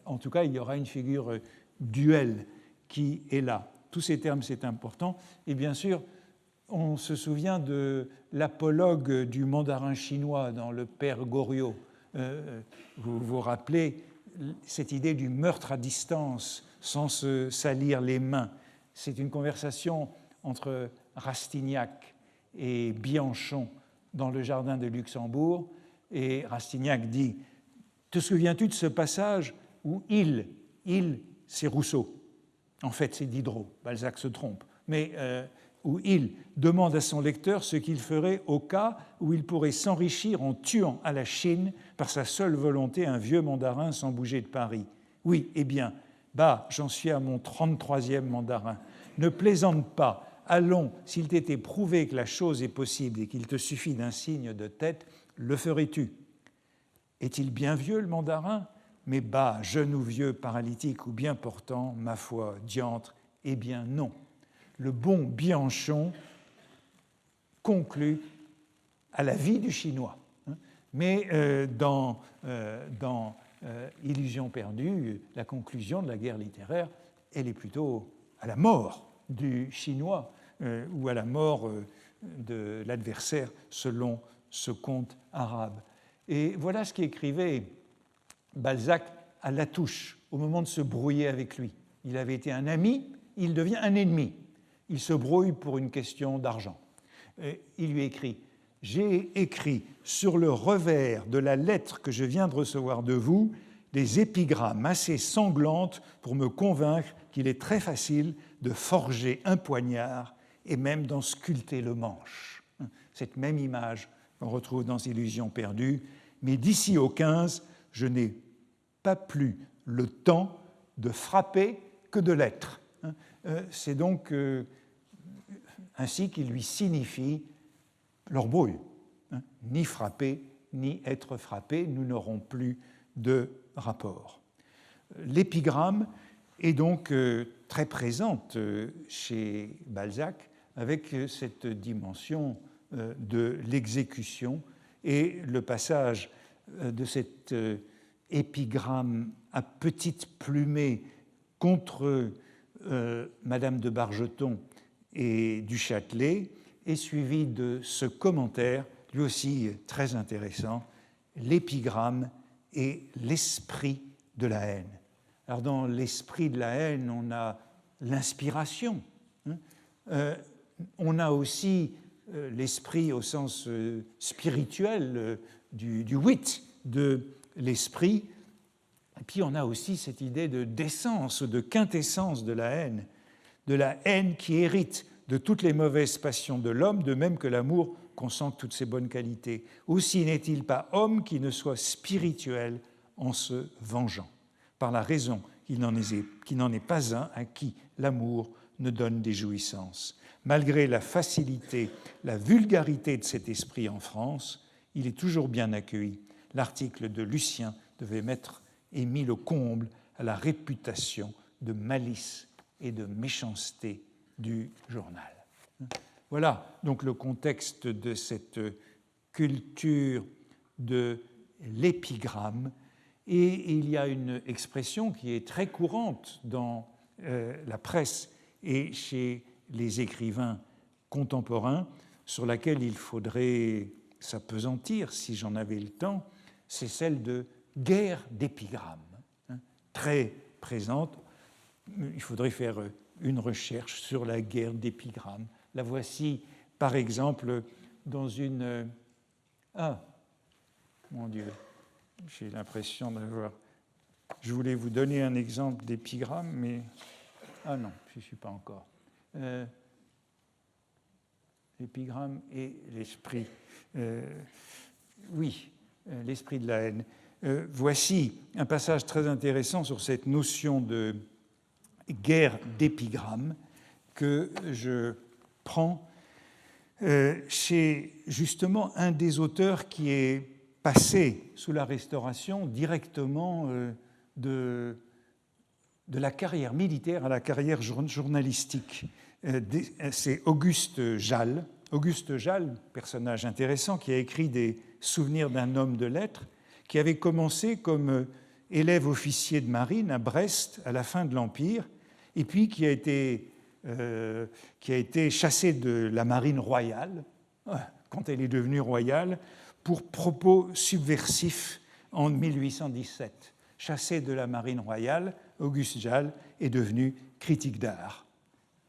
En tout cas, il y aura une figure duel qui est là. Tous ces termes, c'est important. Et bien sûr, on se souvient de l'apologue du mandarin chinois dans le Père Goriot. Vous vous rappelez cette idée du meurtre à distance sans se salir les mains. C'est une conversation entre Rastignac et Bianchon dans le jardin de Luxembourg. Et Rastignac dit « Te souviens-tu de ce passage où il, c'est Rousseau. En fait, c'est Diderot. Balzac se trompe. Mais où il demande à son lecteur ce qu'il ferait au cas où il pourrait s'enrichir en tuant à la Chine par sa seule volonté un vieux mandarin sans bouger de Paris. Oui, eh bien, j'en suis à mon 33e mandarin. Ne plaisante pas. Allons, s'il t'était prouvé que la chose est possible et qu'il te suffit d'un signe de tête, le ferais-tu? Est-il bien vieux, le mandarin? Mais jeune ou vieux, paralytique ou bien portant, ma foi, diantre, eh bien non. Le bon Bianchon conclut à la vie du Chinois. Mais dans Illusions perdues, la conclusion de la guerre littéraire, elle est plutôt à la mort du Chinois ou à la mort de l'adversaire selon ce conte arabe. Et voilà ce qu'écrivait Balzac à Latouche au moment de se brouiller avec lui. Il avait été un ami, il devient un ennemi. Il se brouille pour une question d'argent. Il lui écrit « J'ai écrit sur le revers de la lettre que je viens de recevoir de vous des épigrammes assez sanglantes pour me convaincre qu'il est très facile de forger un poignard et même d'en sculpter le manche. Cette même image qu'on retrouve dans Illusions perdues, mais d'ici au 15, je n'ai pas plus le temps de frapper que de l'être. C'est donc ainsi qu'il lui signifie l'orgueil. Ni frapper, ni être frappé, nous n'aurons plus de rapport. L'épigramme est donc très présente chez Balzac avec cette dimension de l'exécution et le passage de cet épigramme à petite plumée contre Madame de Bargeton et du Châtelet est suivi de ce commentaire, lui aussi très intéressant, l'épigramme et l'esprit de la haine. Alors dans l'esprit de la haine, on a l'inspiration, on a aussi l'esprit au sens spirituel du wit, de l'esprit, et puis on a aussi cette idée d'essence, de quintessence de la haine qui hérite de toutes les mauvaises passions de l'homme, de même que l'amour concentre toutes ses bonnes qualités. Aussi n'est-il pas homme qui ne soit spirituel en se vengeant, par la raison qu'il n'en est pas un à qui l'amour ne donne des jouissances. Malgré la facilité, la vulgarité de cet esprit en France, il est toujours bien accueilli. L'article de Lucien devait mettre et mis le comble à la réputation de malice et de méchanceté du journal. Voilà donc le contexte de cette culture de l'épigramme. Et il y a une expression qui est très courante dans la presse et chez les écrivains contemporains, sur laquelle il faudrait s'appesantir si j'en avais le temps, c'est celle de guerre d'épigramme, très présente. Il faudrait faire une recherche sur la guerre d'épigramme. La voici, par exemple, dans une... Ah, mon Dieu, j'ai l'impression d'avoir... Je voulais vous donner un exemple d'épigramme, mais... Ah non, je ne suis pas encore. L'épigramme et l'esprit. Oui, l'esprit de la haine. Voici un passage très intéressant sur cette notion de guerre d'épigramme que je prends chez justement un des auteurs qui est passé sous la Restauration directement de la carrière militaire à la carrière journalistique. C'est Auguste Jalles. Auguste Jalles, personnage intéressant, qui a écrit des souvenirs d'un homme de lettres, qui avait commencé comme élève officier de marine à Brest à la fin de l'Empire, et puis qui a été chassé de la marine royale, quand elle est devenue royale, pour propos subversifs en 1817. Chassé de la marine royale, Auguste Jalles est devenu critique d'art,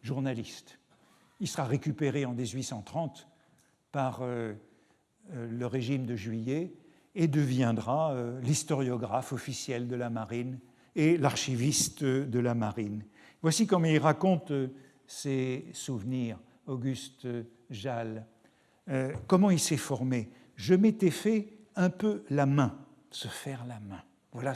journaliste. Il sera récupéré en 1830 par le régime de Juillet et deviendra l'historiographe officiel de la marine et l'archiviste de la marine. Voici comment il raconte ses souvenirs, Auguste Jalles. Comment il s'est formé. Je m'étais fait un peu la main, se faire la main. Voilà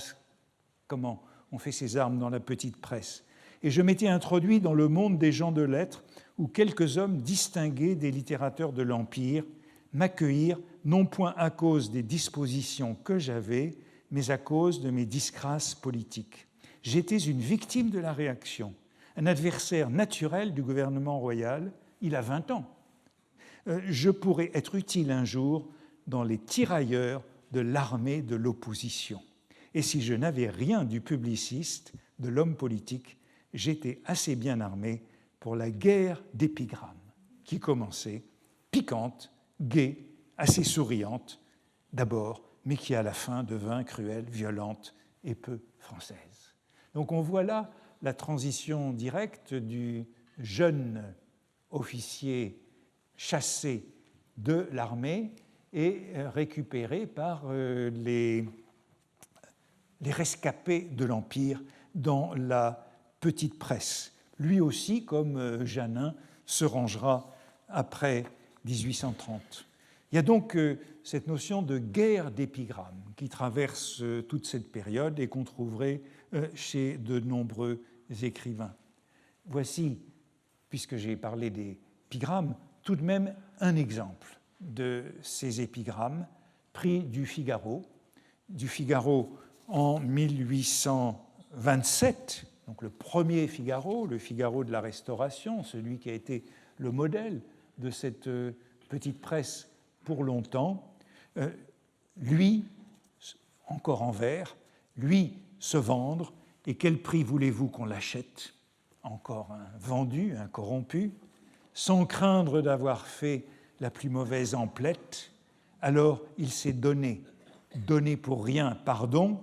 comment on fait ses armes dans la petite presse. Et je m'étais introduit dans le monde des gens de lettres où quelques hommes distingués des littérateurs de l'Empire m'accueillirent non point à cause des dispositions que j'avais, mais à cause de mes disgrâces politiques. J'étais une victime de la réaction, un adversaire naturel du gouvernement royal. Il a 20 ans. Je pourrais être utile un jour dans les tirailleurs de l'armée de l'opposition. Et si je n'avais rien du publiciste, de l'homme politique, j'étais assez bien armé pour la guerre d'épigramme qui commençait, piquante, gaie, assez souriante d'abord, mais qui à la fin devint cruelle, violente et peu française. Donc on voit là la transition directe du jeune officier chassé de l'armée et récupéré par les rescapés de l'Empire dans la petite presse. Lui aussi, comme Janin, se rangera après 1830. Il y a donc cette notion de guerre d'épigrammes qui traverse toute cette période et qu'on trouverait chez de nombreux écrivains. Voici, puisque j'ai parlé des épigrammes, tout de même un exemple de ces épigrammes pris du Figaro en 1827, donc le premier Figaro, le Figaro de la Restauration, celui qui a été le modèle de cette petite presse pour longtemps, lui, encore en vers, lui se vendre, et quel prix voulez-vous qu'on l'achète? Encore un vendu, un corrompu, sans craindre d'avoir fait la plus mauvaise emplette, alors il s'est donné pour rien pardon,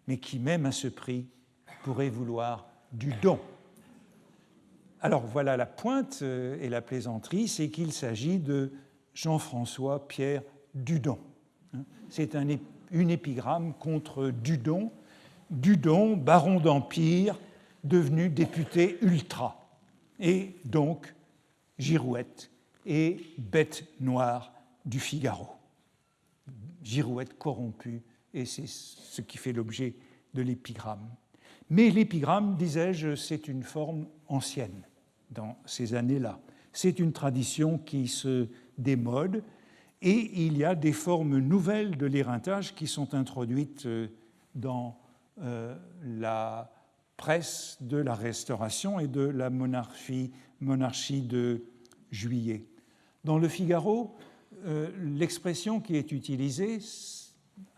mais qui même à ce prix pourrait vouloir du don. Alors voilà la pointe et la plaisanterie, c'est qu'il s'agit de Jean-François Pierre Dudon. C'est une épigramme contre Dudon, baron d'Empire, devenu député ultra, et donc girouette et bête noire du Figaro. Girouette corrompue, et c'est ce qui fait l'objet de l'épigramme. Mais l'épigramme, disais-je, c'est une forme ancienne dans ces années-là. C'est une tradition qui se démode, et il y a des formes nouvelles de l'éreintage qui sont introduites dans la presse de la Restauration et de la monarchie de Juillet. Dans le Figaro, l'expression qui est utilisée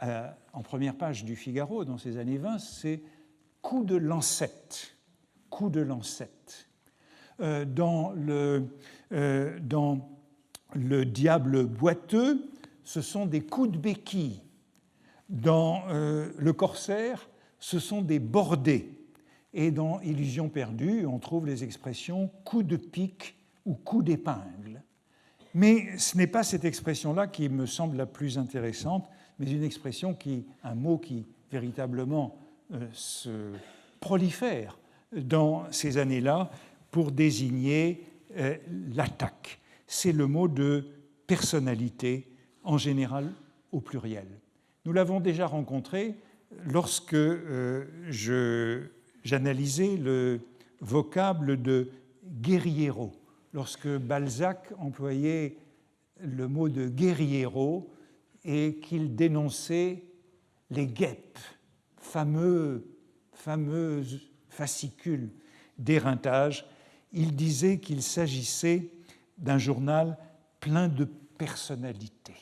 en première page du Figaro dans ces années 20, c'est « coup de lancette ». Coup de lancette. Dans le Diable boiteux, ce sont des coups de béquille. Dans le Corsaire, ce sont des bordées. Et dans Illusion perdue, on trouve les expressions coup de pique ou coup d'épingle. Mais ce n'est pas cette expression-là qui me semble la plus intéressante, mais un mot qui véritablement se prolifère dans ces années-là pour désigner l'attaque. C'est le mot de personnalité, en général au pluriel. Nous l'avons déjà rencontré lorsque j'analysais le vocable de guerriero. Lorsque Balzac employait le mot de guerriero et qu'il dénonçait les guêpes, fameuses fascicules d'éreintage, il disait qu'il s'agissait d'un journal plein de personnalité.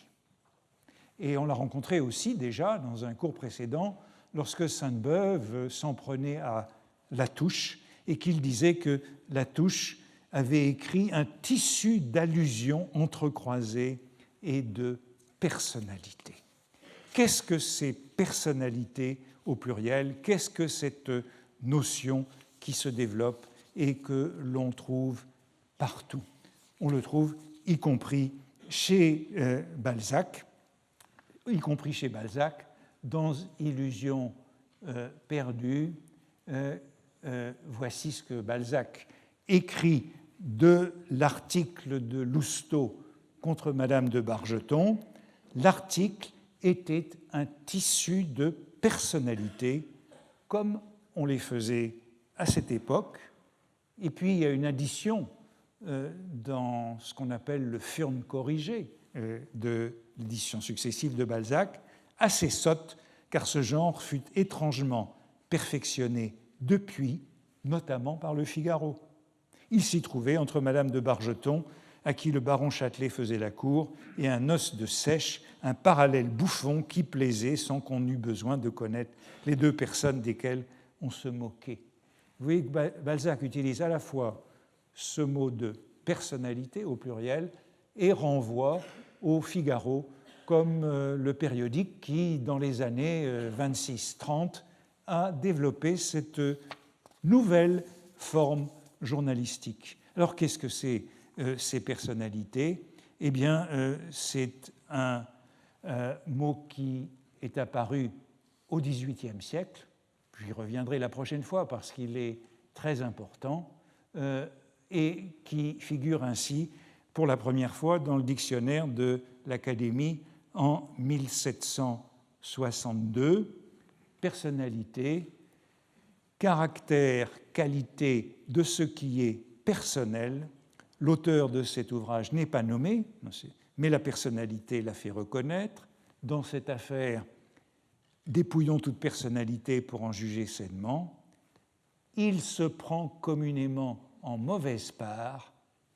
Et on l'a rencontré aussi déjà dans un cours précédent lorsque Sainte-Beuve s'en prenait à Latouche et qu'il disait que Latouche avait écrit un tissu d'allusions entrecroisées et de personnalités. Qu'est-ce que ces personnalités au pluriel? Qu'est-ce que cette notion qui se développe et que l'on trouve partout? On le trouve y compris chez Balzac, dans Illusion perdue. Voici ce que Balzac écrit de l'article de Lousteau contre Madame de Bargeton. L'article était un tissu de personnalités, comme on les faisait à cette époque. Et puis il y a une addition dans ce qu'on appelle le Furne corrigé de l'édition successive de Balzac, assez sotte, car ce genre fut étrangement perfectionné depuis, notamment par le Figaro. Il s'y trouvait entre Madame de Bargeton, à qui le baron Châtelet faisait la cour, et un os de Seiche, un parallèle bouffon qui plaisait sans qu'on eût besoin de connaître les deux personnes desquelles on se moquait. Vous voyez que Balzac utilise à la fois ce mot de personnalité au pluriel et renvoie au Figaro comme le périodique qui, dans les années 26-30, a développé cette nouvelle forme journalistique. Alors, qu'est-ce que c'est ces personnalités? Eh bien, c'est un mot qui est apparu au XVIIIe siècle. J'y reviendrai la prochaine fois parce qu'il est très important, et qui figure ainsi pour la première fois dans le dictionnaire de l'Académie en 1762. Personnalité, caractère, qualité de ce qui est personnel. L'auteur de cet ouvrage n'est pas nommé, mais la personnalité l'a fait reconnaître. Dans cette affaire, dépouillons toute personnalité pour en juger sainement. Il se prend communément en mauvaise part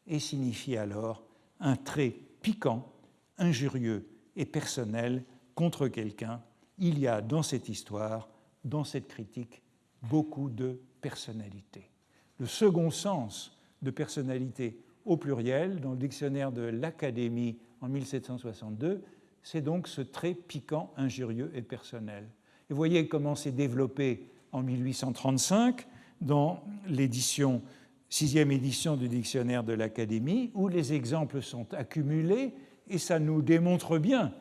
et signifie alors un trait piquant, injurieux et personnel contre quelqu'un. Il y a dans cette histoire, dans cette critique, beaucoup de personnalité. Le second sens de personnalité au pluriel, dans le dictionnaire de l'Académie en 1762, c'est donc ce trait piquant, injurieux et personnel. Et vous voyez comment c'est développé en 1835 dans l'édition, 6e édition du dictionnaire de l'Académie, où les exemples sont accumulés, et ça nous démontre bien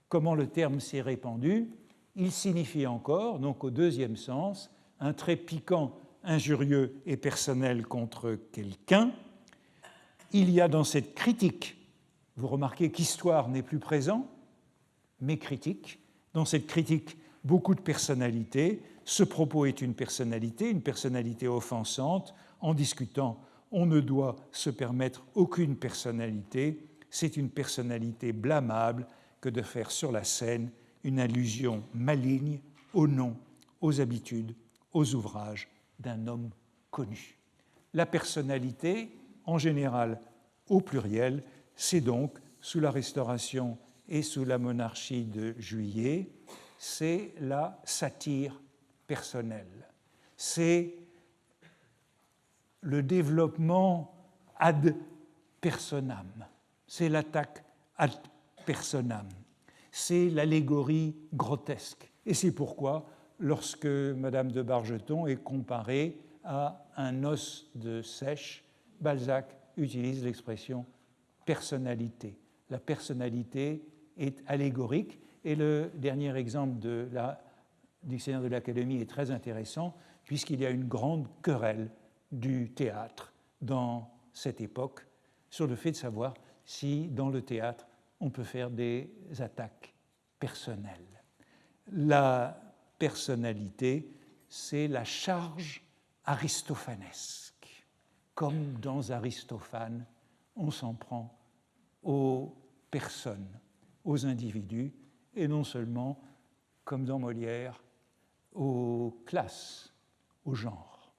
comment le terme s'est répandu. Il signifie encore, donc au deuxième sens, un trait piquant, injurieux et personnel contre quelqu'un. Il y a dans cette critique, vous remarquez qu'histoire n'est plus présent, mais critique. Dans cette critique, beaucoup de personnalité. Ce propos est une personnalité offensante. En discutant, on ne doit se permettre aucune personnalité. C'est une personnalité blâmable que de faire sur la scène une allusion maligne au nom, aux habitudes, aux ouvrages d'un homme connu. La personnalité, en général au pluriel, c'est donc, sous la Restauration et sous la monarchie de Juillet, c'est la satire personnelle. C'est le développement ad personam. C'est l'attaque ad personam. C'est l'allégorie grotesque. Et c'est pourquoi, lorsque Madame de Bargeton est comparée à un os de seiche, Balzac utilise l'expression personnalité. La personnalité est allégorique, et le dernier exemple de la dictionnaire de l'Académie est très intéressant, puisqu'il y a une grande querelle du théâtre dans cette époque sur le fait de savoir si, dans le théâtre, on peut faire des attaques personnelles. La personnalité, c'est la charge aristophanesque. Comme dans Aristophane, on s'en prend aux personnes, aux individus, et non seulement, comme dans Molière, aux classes, aux genres.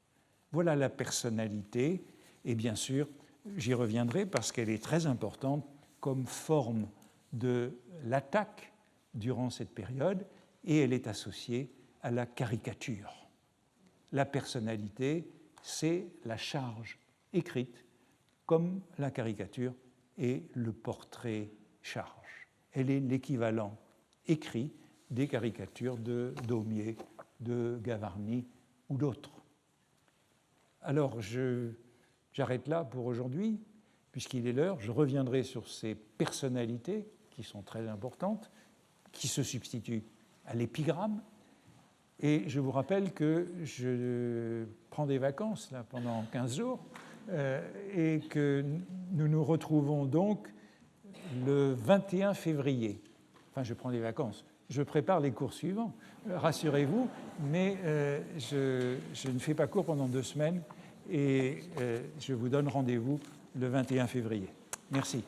Voilà la personnalité, et bien sûr, j'y reviendrai parce qu'elle est très importante comme forme de l'attaque durant cette période, et elle est associée à la caricature. La personnalité, c'est la charge écrite, comme la caricature et le portrait charge. Elle est l'équivalent écrit des caricatures de Daumier, de Gavarni ou d'autres. Alors, j'arrête là pour aujourd'hui, puisqu'il est l'heure. Je reviendrai sur ces personnalités qui sont très importantes, qui se substituent à l'épigramme. Et je vous rappelle que je prends des vacances là, pendant 15 jours et que nous nous retrouvons donc le 21 février. Enfin, je prends des vacances. Je prépare les cours suivants, rassurez-vous, mais je ne fais pas cours pendant 2 semaines et je vous donne rendez-vous le 21 février. Merci.